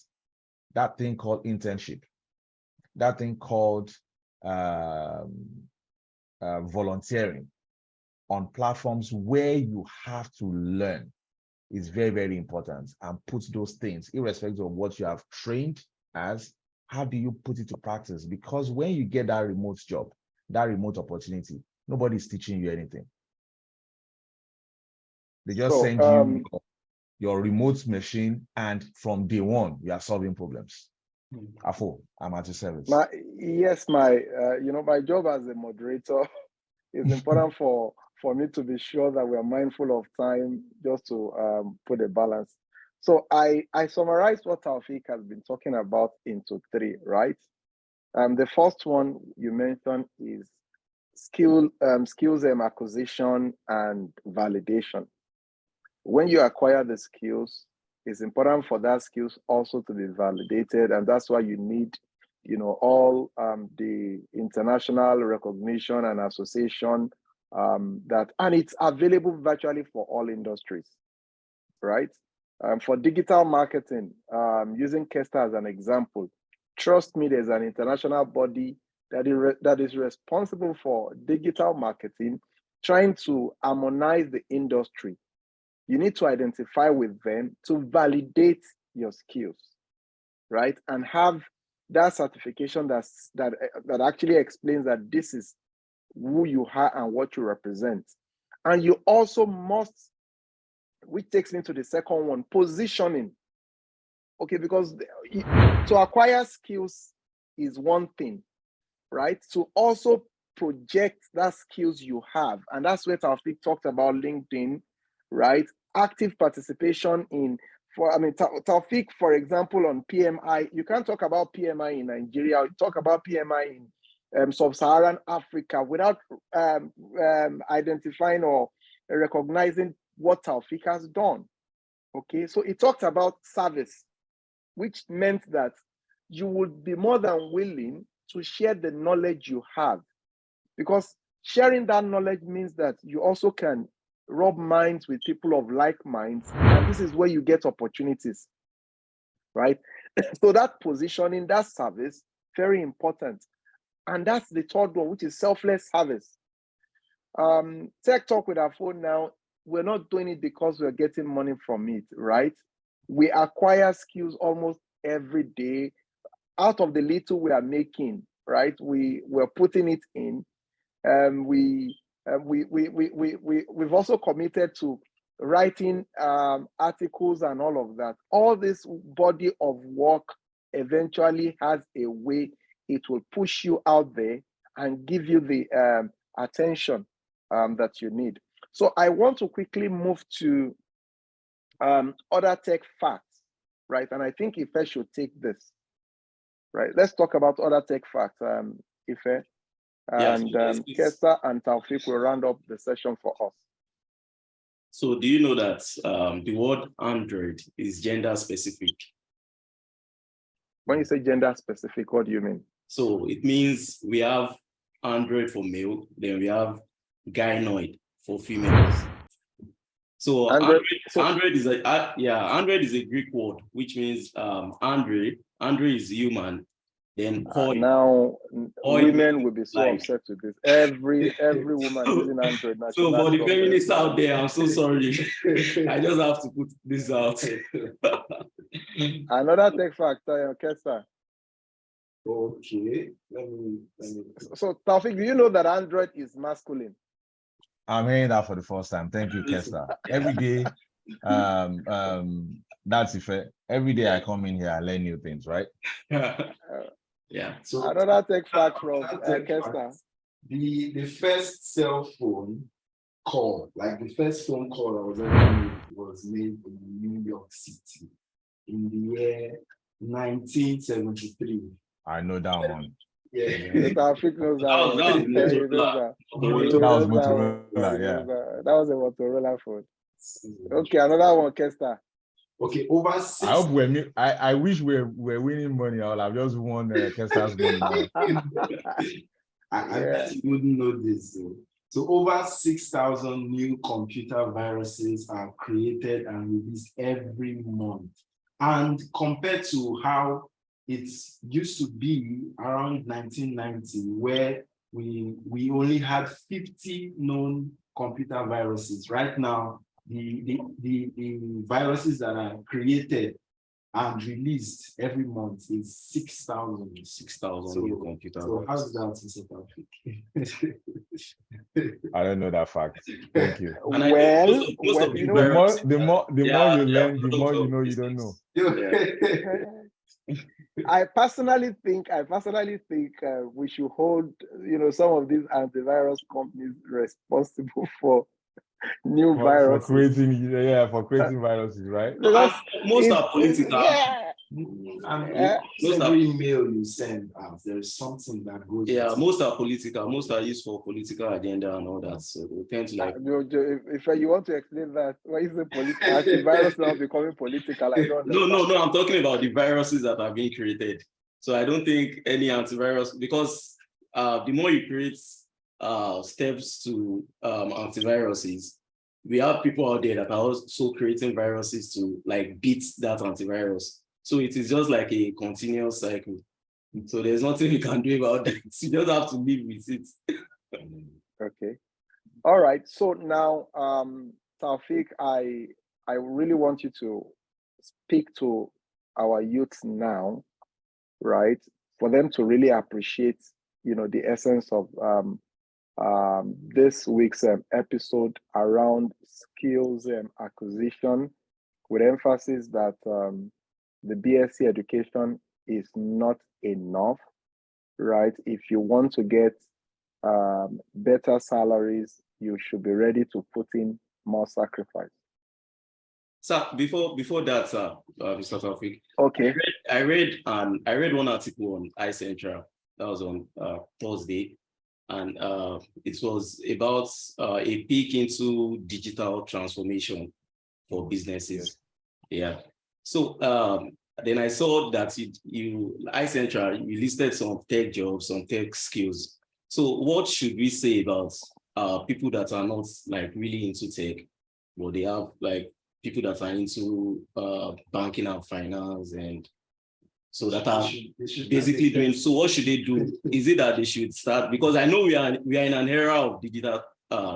that thing called internship, that thing called volunteering on platforms where you have to learn is very, very important. And put those things, irrespective of what you have trained as, how do you put it to practice? Because when you get that remote job, that remote opportunity, nobody's teaching you anything. They just send you your remote machine, and from day one, you are solving problems. Afo, I'm at your service. My job as a moderator is important for me to be sure that we are mindful of time, just to put a balance. So I summarized what Taufik has been talking about into 3, right? The first one you mentioned is skills acquisition and validation. When you acquire the skills, it's important for that skills also to be validated, and that's why you need, all the international recognition and association and it's available virtually for all industries, right? For digital marketing, using Kesta as an example, trust me, there's an international body that is responsible for digital marketing, trying to harmonize the industry. You need to identify with them to validate your skills, right? And have that certification that actually explains that this is who you are and what you represent. And you also must, which takes me to the second one, positioning. Okay, because to acquire skills is one thing, right? To also project that skills you have. And that's where Taufik talked about LinkedIn, right? Active participation in, Taufik, for example, on PMI, you can't talk about PMI in Nigeria, you talk about PMI in sub-Saharan Africa without identifying or recognizing what Taufik has done. Okay, so he talked about service, which meant that you would be more than willing to share the knowledge you have, because sharing that knowledge means that you also can rub minds with people of like minds, and this is where you get opportunities, right? So that positioning, that service, very important. And that's the third one, which is selfless service. Techtalk with Afo now, we're not doing it because we're getting money from it, right? We acquire skills almost every day. Out of the little we are making, right? We're putting it in. We've also committed to writing articles and all of that. All this body of work eventually has a way it will push you out there and give you the attention that you need. So I want to quickly move to other tech facts, right? And I think Ife should take this, right? Let's talk about other tech facts, Ife. And Kesa and Taufik will round up the session for us. So do you know that the word Android is gender specific? When you say gender specific, what do you mean? So it means we have Android for male, then we have gynoid for females. So Android is Android is a Greek word, which means Andre is human. Then now women will be so upset with this. Every woman using Android now. So for the feminists out there, I'm so sorry. I just have to put this out. Another tech factor, Kesa. Okay. Let me. So Taufik, do you know that Android is masculine? I'm hearing that for the first time. Thank you, Kesa. Every day, that's effect. Every day I come in here, I learn new things, right? Yeah. So another tech fact from Kesa. The first cell phone call, like the first phone call I was ever made, was made in New York City in the year 1973. I know that one. Yeah. Taufik knows that one. That was Motorola, yeah. That was a Motorola phone. Okay, another one, Kesta. Okay, over 6. I hope I wish we're winning money. I'll have just won Kesta's money now. I bet you wouldn't know this though. So over 6,000 new computer viruses are created and released every month. And compared to how it used to be around 1990, where we only had 50 known computer viruses. Right now, the viruses that are created and released every month is 6,000. 6,000 new computer viruses. So how's that in South Africa? I don't know that fact. Thank you. Well, the more you learn, the more you know you don't know. I personally think we should hold, some of these antivirus companies responsible for new viruses. For creating viruses, right? Most are political. Most every email you send out, there's something that goes. Yeah, most are political. Most are used for political agenda and all that. So they tend to like. If you want to explain that, why is the antivirus now becoming political? I don't know. No. I'm talking about the viruses that are being created. So I don't think any antivirus, because the more you create steps to antiviruses, we have people out there that are also creating viruses to like beat that antivirus. So it is just like a continuous cycle. So there's nothing we can do about that. You just have to live with it. Okay. All right. So now, Taufik, I really want you to speak to our youths now, right? For them to really appreciate, the essence of this week's episode around skills acquisition, with emphasis that the BSc education is not enough, right? If you want to get better salaries, you should be ready to put in more sacrifice. So before that, Mr. Taufik, Okay. I read one article on iCentral that was on Thursday, and it was about a peek into digital transformation for businesses. Yeah. So then I saw that you iCentral, you listed some tech jobs, some tech skills. So what should we say about people that are not like really into tech, but they have like people that are into banking and finance, and so that are basically doing, so what should they do? Is it that they should start, because I know we are in an era of digital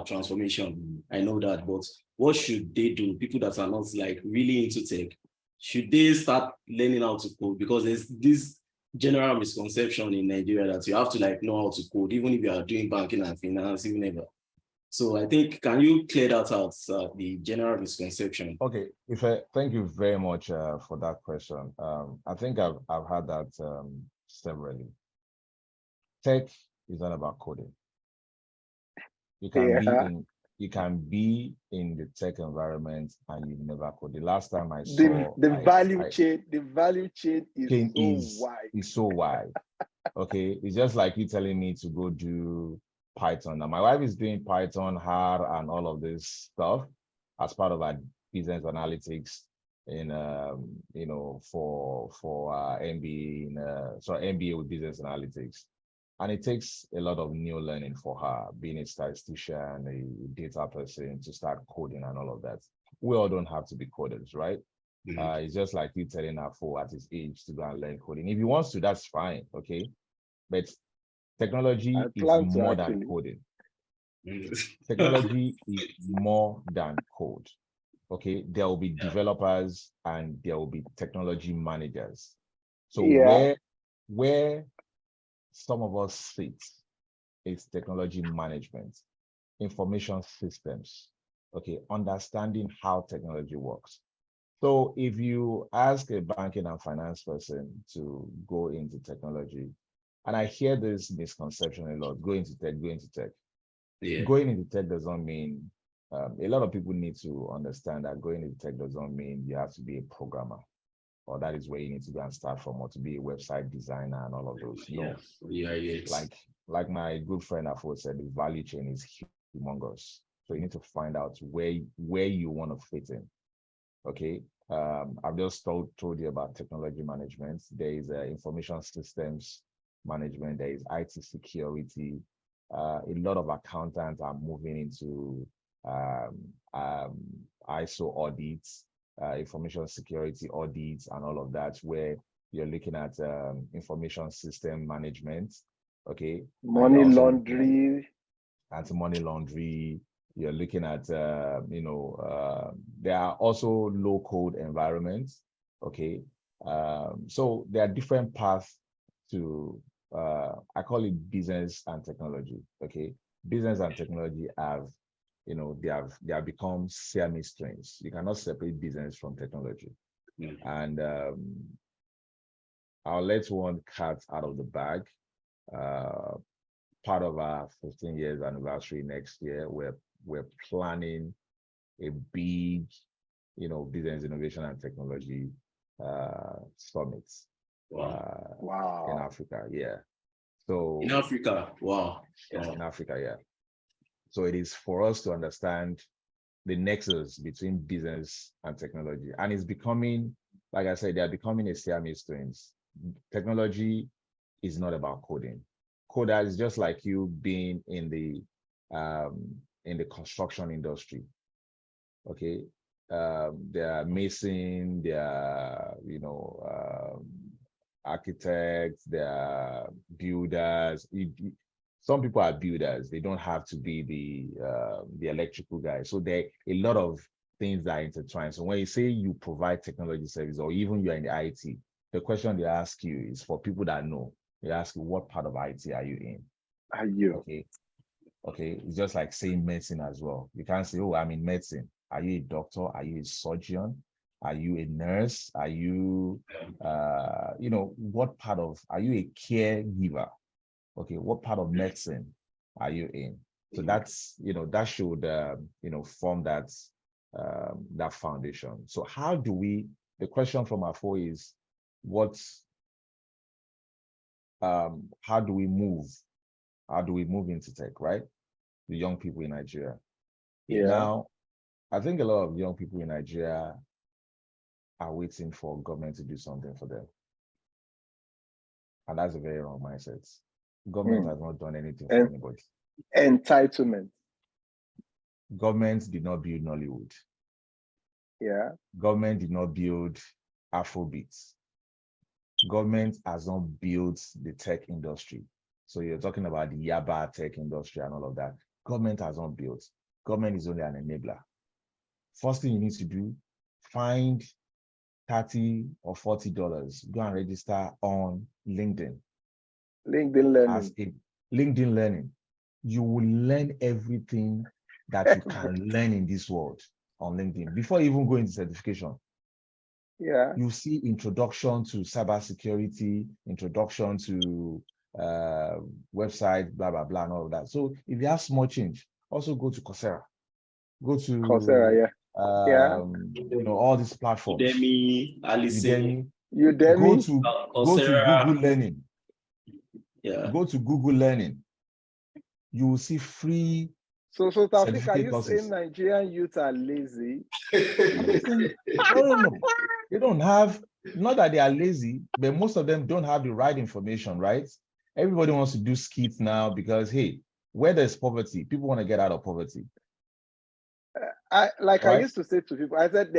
transformation, I know that, but what should they do? People that are not like really into tech, should they start learning how to code? Because there's this general misconception in Nigeria that you have to like know how to code, even if you are doing banking and finance, even ever. So I think, can you clear that out, the general misconception? Okay, thank you very much for that question. I think I've had that severally. Tech is not about coding. You can be in the tech environment and you've never coded. The last time I saw the value chain is so wide. Okay, it's just like you telling me to go do Python. Now my wife is doing Python, R, and all of this stuff as part of our business analytics in for MBA MBA with business analytics. And it takes a lot of new learning for her, being a statistician, a data person, to start coding and all of that. We all don't have to be coders, right? Mm-hmm. It's just like you telling Afo at his age to go and learn coding. If he wants to, that's fine, okay? But technology is more than coding. Technology is more than code, okay? There will be developers and there will be technology managers. So where some of us sit is technology management, information systems, okay, understanding how technology works. So if you ask a banking and finance person to go into technology, and I hear this misconception a lot, go into tech. Yeah. Going into tech does not mean, a lot of people need to understand that going into tech does not mean you have to be a programmer, or that is where you need to go and start from, or to be a website designer and all of those. No. Yeah. Like my good friend Afo said, the value chain is humongous. So you need to find out where you want to fit in. Okay. I've just told you about technology management. There is information systems management. There is IT security. A lot of accountants are moving into ISO audits, information security audits, and all of that, where you're looking at information system management. Okay. Money laundering. Anti-money laundering. You're looking at, there are also low-code environments, okay? So there are different paths to, I call it business and technology, okay? Business and technology have, they have become Siamese twins. You cannot separate business from technology. Mm-hmm. And I'll let one cat out of the bag. Part of our 15 years anniversary next year, we're planning a big, business innovation and technology summit. Wow. In Africa, yeah. So in Africa, wow. Yeah, in Africa, yeah. So it is for us to understand the nexus between business and technology. And it's becoming, like I said, they are becoming a Siamese twins. Technology is not about coding. Coder is just like you being in the construction industry. Okay, there are mason, there are architects, there are builders. Some people are builders. They don't have to be the electrical guy. So there are a lot of things that are intertwined. So when you say you provide technology service, or even you're in the IT, the question they ask you is for people that know. They ask you, what part of IT are you in? Are you? Okay. Okay. It's just like saying medicine as well. You can't say, oh, I'm in medicine. Are you a doctor? Are you a surgeon? Are you a nurse? Are you, what part of, are you a caregiver? Okay, what part of medicine are you in? So that's, that should, form that foundation. So the question from Afo is, how do we move? How do we move into tech, right? The young people in Nigeria. Yeah. Now, I think a lot of young people in Nigeria are waiting for government to do something for them. And that's a very wrong mindset. Government has not done anything for anybody. Entitlement. Government did not build Nollywood. Yeah. Government did not build Afrobeats. Government has not built the tech industry. So you're talking about the Yaba tech industry and all of that. Government has not built. Government is only an enabler. First thing you need to do, find $30 or $40, go and register on LinkedIn. LinkedIn Learning. You will learn everything that you can learn in this world on LinkedIn before you even go into certification. Yeah. You see introduction to cybersecurity, introduction to website, blah, blah, blah, and all of that. So if you have small change, also go to Coursera. Go to Coursera, all these platforms. Udemy, Udemy. Go to Google Learning. Yeah. Go to Google Learning. You will see free. So Taufik, are you courses. saying Nigerian youth are lazy? No. They don't have, not that they are lazy, but most of them don't have the right information, right? Everybody wants to do skits now because, hey, where there's poverty, people want to get out of poverty. I used to say to people, I said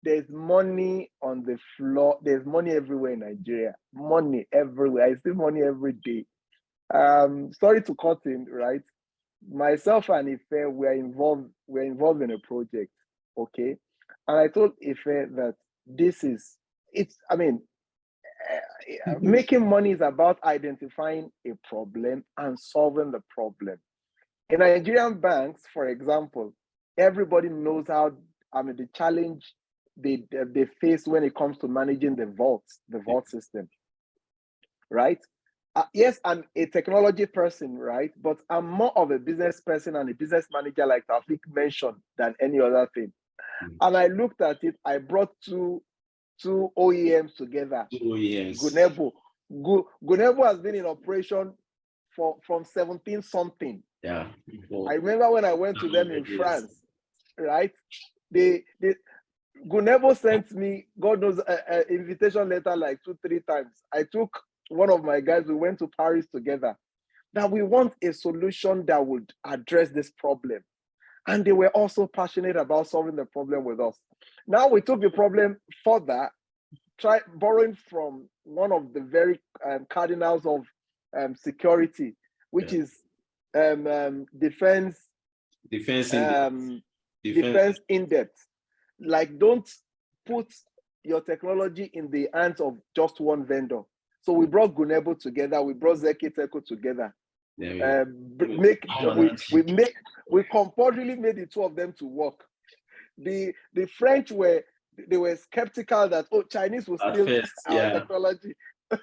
there's money on the floor. There's money everywhere in Nigeria. Money everywhere. I see money every day. Sorry to cut in, right? Myself and Ife we're involved in a project, okay? And I told Ife that making money is about identifying a problem and solving the problem. In Nigerian banks, for example, everybody knows how, the challenge they face when it comes to managing the vault system, right? Yes, I'm a technology person, right? But I'm more of a business person and a business manager, like Taufik mentioned, than any other thing. And I looked at it, I brought two OEMs together. Gunebo has been in operation from 17 something. Yeah. I remember when I went to them in France, right? Gunebo sent me, God knows, an invitation letter like 2-3 times. I took one of my guys, we went to Paris together. Now we want a solution that would address this problem. And they were also passionate about solving the problem with us. Now we took the problem further, borrowing from one of the very cardinals of security, which is defense in depth. Like, don't put your technology in the hands of just one vendor. So we brought Gunebo together, we brought Zeki Teko together. We compulsorily made the two of them to work. The French were skeptical that Chinese will steal our technology. But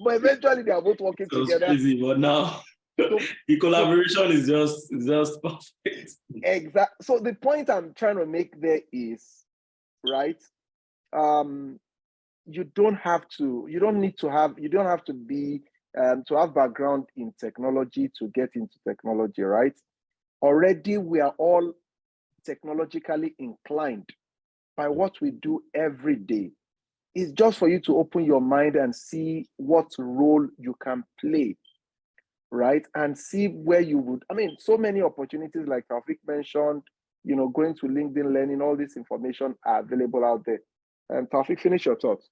eventually they are both working together. Crazy, but now the collaboration is just perfect. Exactly. So the point I'm trying to make there is, right? You don't have to have background in technology to get into technology, right? Already we are all technologically inclined by what we do every day. It's just for you to open your mind and see what role you can play, right? And see where you would, so many opportunities like Taufik mentioned, going to LinkedIn Learning, all this information are available out there. Taufik, finish your thoughts.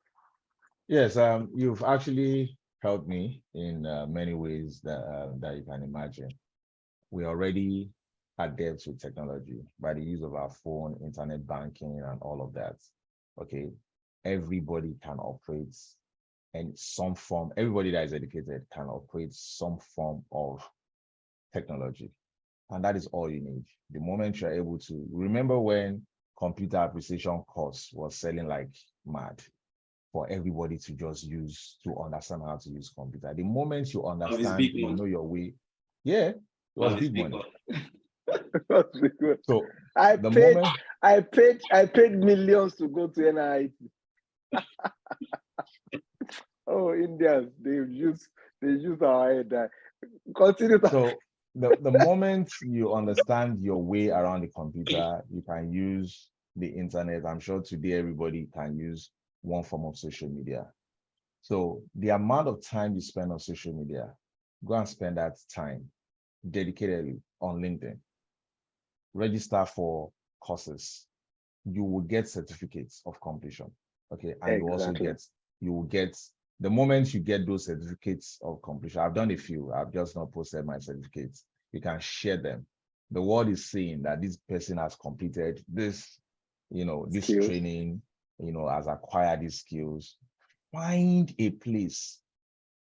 Yes, you've actually helped me in many ways that you can imagine. We already adept with technology by the use of our phone, internet banking, and all of that. Okay, everybody can operate in some form. Everybody that is educated can operate some form of technology, and that is all you need. The moment you're able to remember when computer appreciation course was selling like mad for everybody to just use to understand how to use computer. The moment you Of his understand, big you one. know your way. Yeah, it was Of his big big money. one. That's very good. So I the paid, moment, I paid millions to go to NIT. Oh, Indians, they use our head. Continue. so the moment you understand your way around the computer, you can use the internet. I'm sure today everybody can use one form of social media. So the amount of time you spend on social media, go and spend that time dedicatedly on LinkedIn. Register for courses. You will get certificates of completion. Okay. And Exactly. you will get the moment you get those certificates of completion. I've done a few, I've just not posted my certificates. You can share them. The world is saying that this person has completed this, this Skills. training, has acquired these skills. Find a place,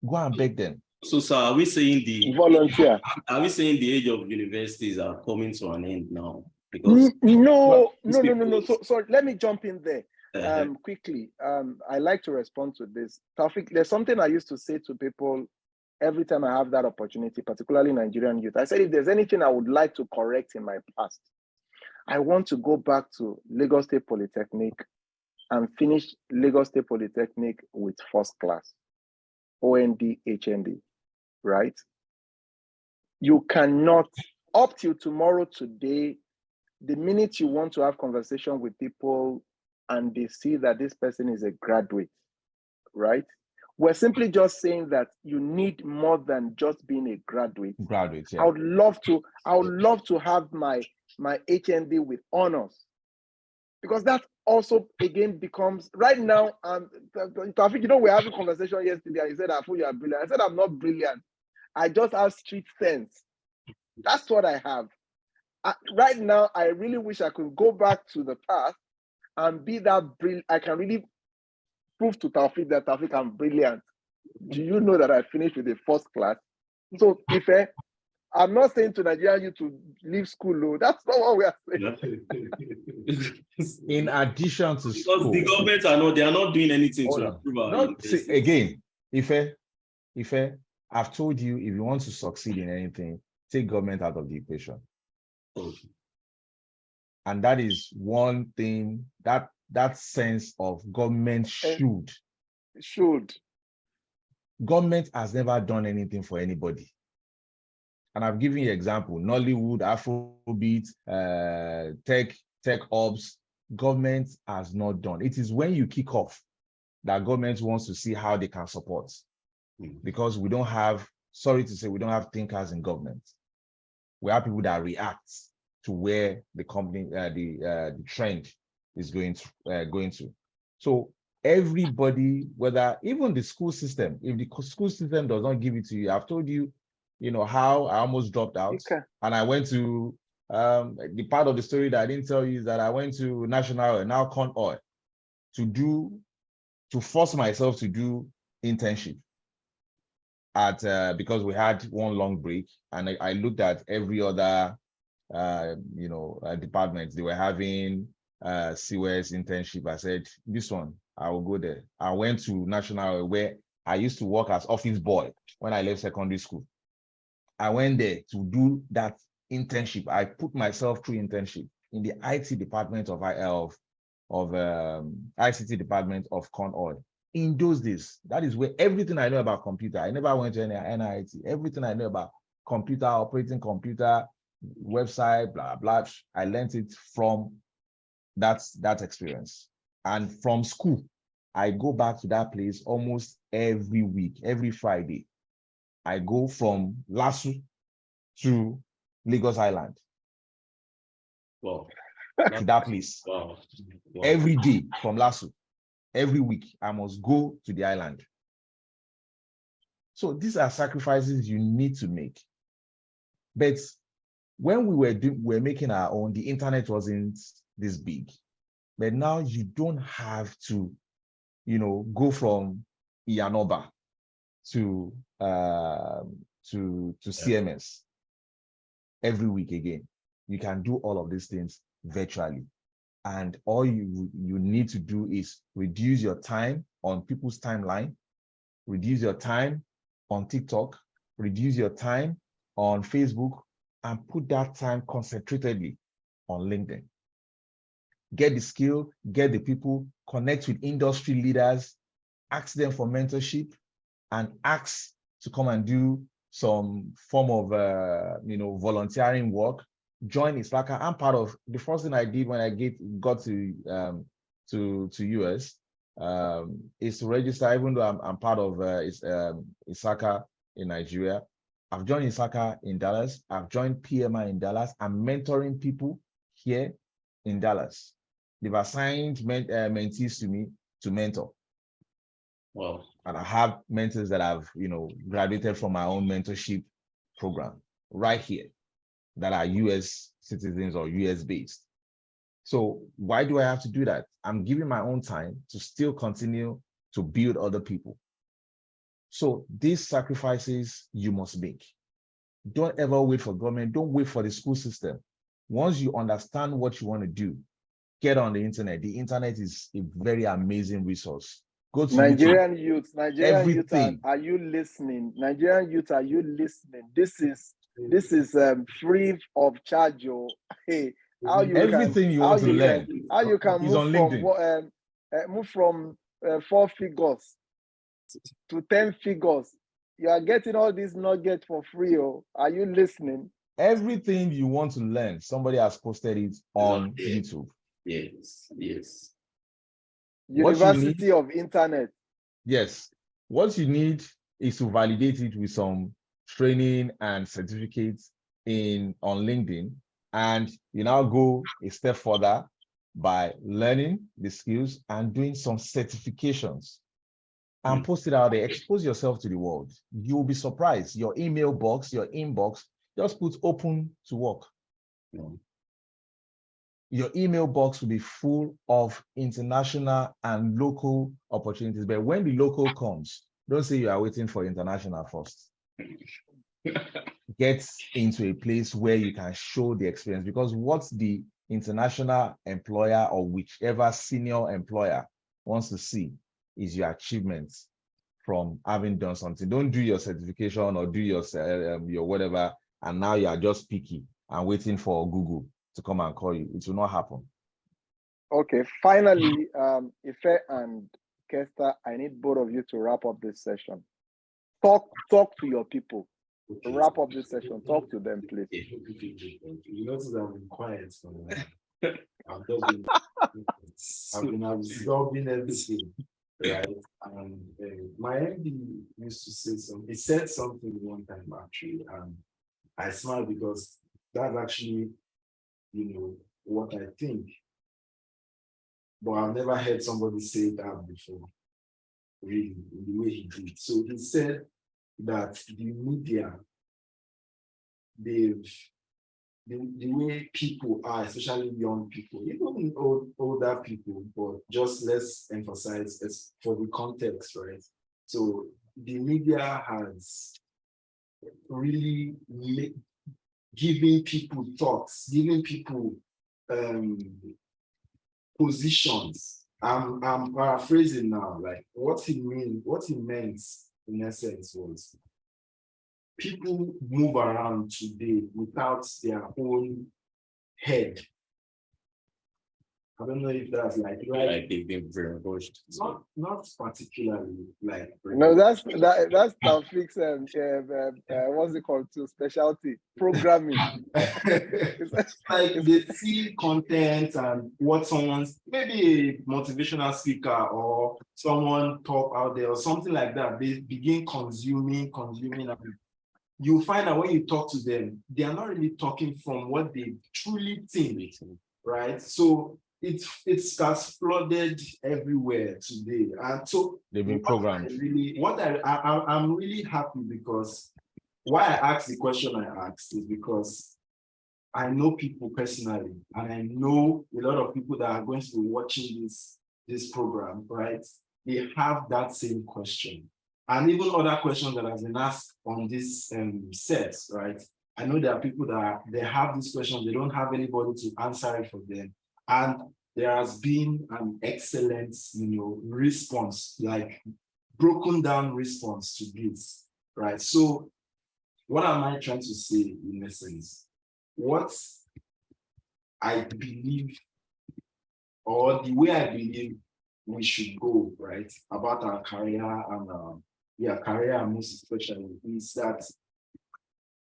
go and beg them. So, sir, are we saying Volunteer. are we saying the age of universities are coming to an end now? Because No. people, So let me jump in there uh, quickly. I like to respond to this. Taufik, there's something I used to say to people every time I have that opportunity, particularly Nigerian youth. I said, if there's anything I would like to correct in my past, I want to go back to Lagos State Polytechnic and finish Lagos State Polytechnic with first class, OND, HND, right? You cannot, up till tomorrow, today, the minute you want to have conversation with people and they see that this person is a graduate, right? We're simply just saying that you need more than just being a graduate. Graduates, yeah. I would love to have my HND with honors, because that also again becomes right now. Taufik, we're having a conversation yesterday, and you said, "Afu, you are brilliant." I said, "I'm not brilliant. I just have street sense. That's what I have." Right now, I really wish I could go back to the past and be that brilliant. I can really prove to Taufik that Taufik, I'm brilliant. Do you know that I finished with a first class? So, I'm not saying to Nigerian you to leave school, no. That's not what we are saying. In addition to because school, the government they are not doing anything to improve our see, again, Ife, I've told you, if you want to succeed in anything, take government out of the equation. Okay. And that is one thing, that sense of government should. Government has never done anything for anybody. And I've given you an example, Nollywood, Afrobeat, tech ops, government has not done. It is when you kick off that government wants to see how they can support. Because we don't have, sorry to say, we don't have thinkers in government. We have people that react to where the company, the trend is going to. So everybody, whether even the school system, if the school system does not give it to you, I've told you, how I almost dropped out. Okay. And I went to, the part of the story that I didn't tell you is that I went to National Oil, now Con Oil, to force myself to do internship because we had one long break, and I looked at every other department. They were having CWS internship. I said, this one, I will go there. I went to National, where I used to work as office boy when I left secondary school. I went there to do that internship. I put myself through internship in the IT department of ICT department of Con Oil. In those days, that is where everything I know about computer. I never went to any NIT. Everything I know about computer, operating computer, website, blah blah. I learned it from that experience. And from school, I go back to that place almost every week, every Friday. I go from LASU to Lagos Island. Wow. To that place. Wow. Every day from LASU. Every week, I must go to the island. So these are sacrifices you need to make. But when we were making our own, the internet wasn't this big. But now you don't have to, go from Iyanoba to CMS every week again. You can do all of these things virtually. And all you need to do is reduce your time on people's timeline, reduce your time on TikTok, reduce your time on Facebook, and put that time concentratedly on LinkedIn. Get the skill, get the people, connect with industry leaders, ask them for mentorship, and ask to come and do some form of volunteering work. Join Islaka. I'm part of the first thing I did when I got to US is to register. Even though I'm part of Isaka in Nigeria, I've joined Isaka in Dallas. I've joined PMI in Dallas. I'm mentoring people here in Dallas. They've assigned mentees to me to mentor. Wow. And I have mentors that have, graduated from my own mentorship program right here that are US citizens or US based. So why do I have to do that? I'm giving my own time to still continue to build other people. So these sacrifices you must make. Don't ever wait for government. Don't wait for the school system. Once you understand what you want to do, get on the internet. The internet is a very amazing resource. Go to Nigerian YouTube. youth, Everything. are you listening? Nigerian youth, are you listening? This is free of charge. Hey, how you Everything you want to learn is on LinkedIn. Move from 4 figures to 10 figures. You are getting all these nuggets for free. Oh, are you listening? Everything you want to learn, somebody has posted it on YouTube. Yes. University of Internet. Yes. What you need is to validate it with some training and certificates on LinkedIn. And you now go a step further by learning the skills and doing some certifications and post it out there. Expose yourself to the world. You'll be surprised. Your email box, your inbox, just put open to work. Your email box will be full of international and local opportunities. But when the local comes, don't say you are waiting for international first. Get into a place where you can show the experience, because what the international employer or whichever senior employer wants to see is your achievements from having done something. Don't do your certification or do your whatever, and now you are just picky and waiting for Google to come and call you. It will not happen. Okay, finally, Ife and Kester, I need both of you to wrap up this session. Talk to your people. Okay. Wrap up this session. Talk to them, please. You notice I've been quiet for a while. I've been absorbing everything, right? And my MD used to say something. He said something one time actually, and I smiled because that's actually, what I think. But I've never heard somebody say that before, really, in the way he did. So he said that the media, the way people are, especially young people, even older people, but just let's emphasize as for the context, right? So the media has really giving people thoughts, giving people positions. I'm paraphrasing now, like what he meant in essence was people move around today without their own head. I don't know if that's like they've been brainwashed. Not particularly like. No, that's Taufik's what's it called to specialty programming. Like they see content and what someone's maybe a motivational speaker or someone talk out there or something like that. They begin consuming, and you find that when you talk to them, they are not really talking from what they truly think, right? So it has flooded everywhere today. And so They've been programmed. I'm really happy because why I asked the question I asked is because I know people personally, and I know a lot of people that are going to be watching this program, right? They have that same question. And even other questions that have been asked on this set, right? I know there are people that they have these questions, they don't have anybody to answer it for them. And there has been an excellent, response, like broken down response to this, right? So what am I trying to say in essence? What I believe, or the way I believe we should go, right, about our career and career, and most especially, is that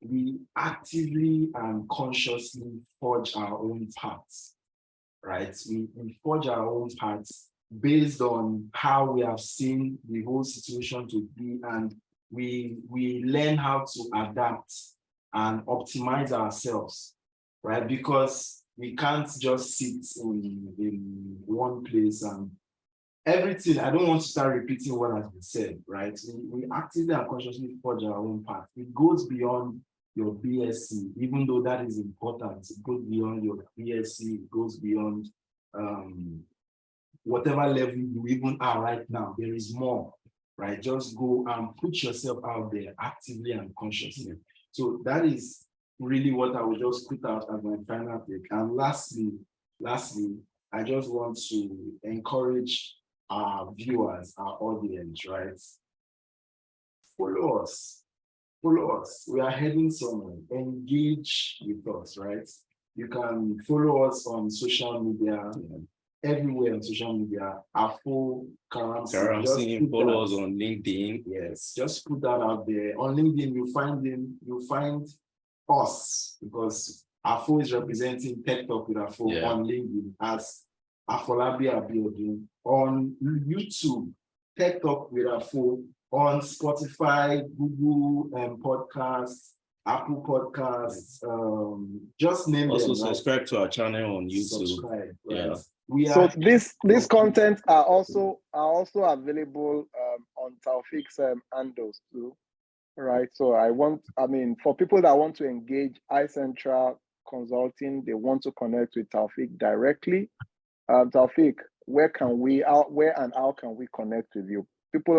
we actively and consciously forge our own paths, right? We forge our own paths based on how we have seen the whole situation to be, and we learn how to adapt and optimize ourselves, right? Because we can't just sit in one place and everything. I don't want to start repeating what has been said, right? We actively and consciously forge our own path. It goes beyond your BSc, even though that is important. It goes beyond your BSc, it goes beyond whatever level you even are right now. There is more, right? Just go and put yourself out there actively and consciously. So that is really what I will just put out as my final take. And lastly, I just want to encourage our viewers, our audience, right? Follow us. We are heading somewhere. Engage with us, right? You can follow us on social media, everywhere on social media. Afo Karamsi, follow us on LinkedIn. Yes, just put that out there. On LinkedIn, you'll find us, because Afo is representing Techtalk with Afo on LinkedIn as Afolabi Abiodun. On YouTube, Techtalk with Afo. On Spotify, Google Podcasts, Apple Podcasts, just name also them. Subscribe to our channel on YouTube. Subscribe, right? Yeah. So this content are also available on Taufik's handles too, right? So for people that want to engage iCentral Consulting, they want to connect with Taufik directly. Taufik, where and how can we connect with you? People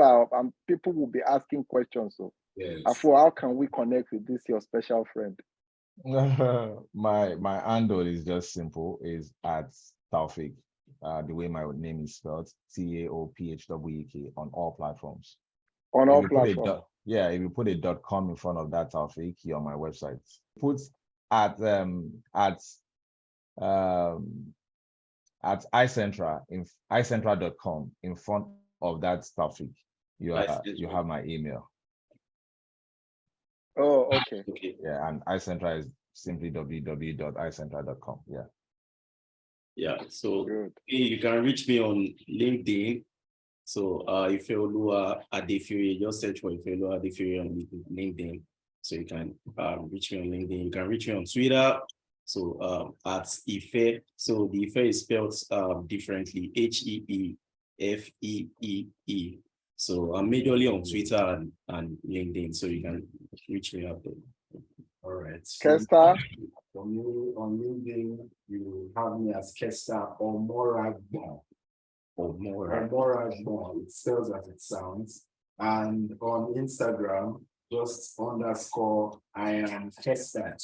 will be asking questions. So, yes. Afo, how can we connect with this your special friend? My handle is just simple, is at Taufik, the way my name is spelled, TAOPHWEK, on all platforms. On all platforms. If you put a .com in front of that, Taufik, here on my website. Put at iCentral, iCentral.com in front of that Taufik. You have my email. Oh, okay. Yeah, and iCentral is simply www.icentral.com. Yeah, so good. You can reach me on LinkedIn. So Ifeoluwa Adefuye, just search for Ifeoluwa Adefuye on LinkedIn. So you can reach me on LinkedIn. You can reach me on Twitter. So at Ife. So the Ife is spelled differently, HEEFEEE. So I'm majorly on Twitter and LinkedIn. So you can reach me out there. All right. Kesta. For me on LinkedIn, you have me as Kesta Omoragbon. Omoragbon. It spells as it sounds. And on Instagram, just _ I am Kesta.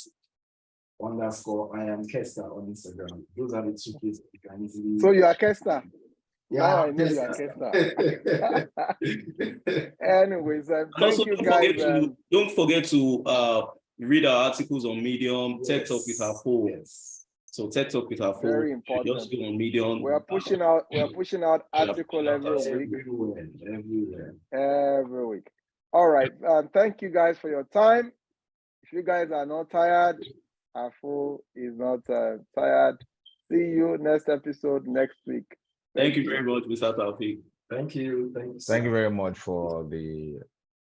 _ I am Kesta on Instagram. Those are the two places you can easily. So you are Kesta. Yeah, now I know you are Kesta. Anyways, thank you guys. Don't forget to read our articles on Medium, Techtalk with Afo. Yes. So Techtalk with Afo. Very important. Just go on Medium. We are pushing out article every week. Every week. All right. Thank you guys for your time. If you guys are not tired, Afo is not tired. See you next episode next week. Thank you very much, Mr. Taufik. Thank you. Thank you very much for the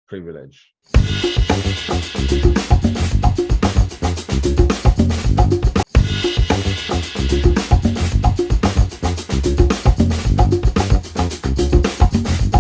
privilege.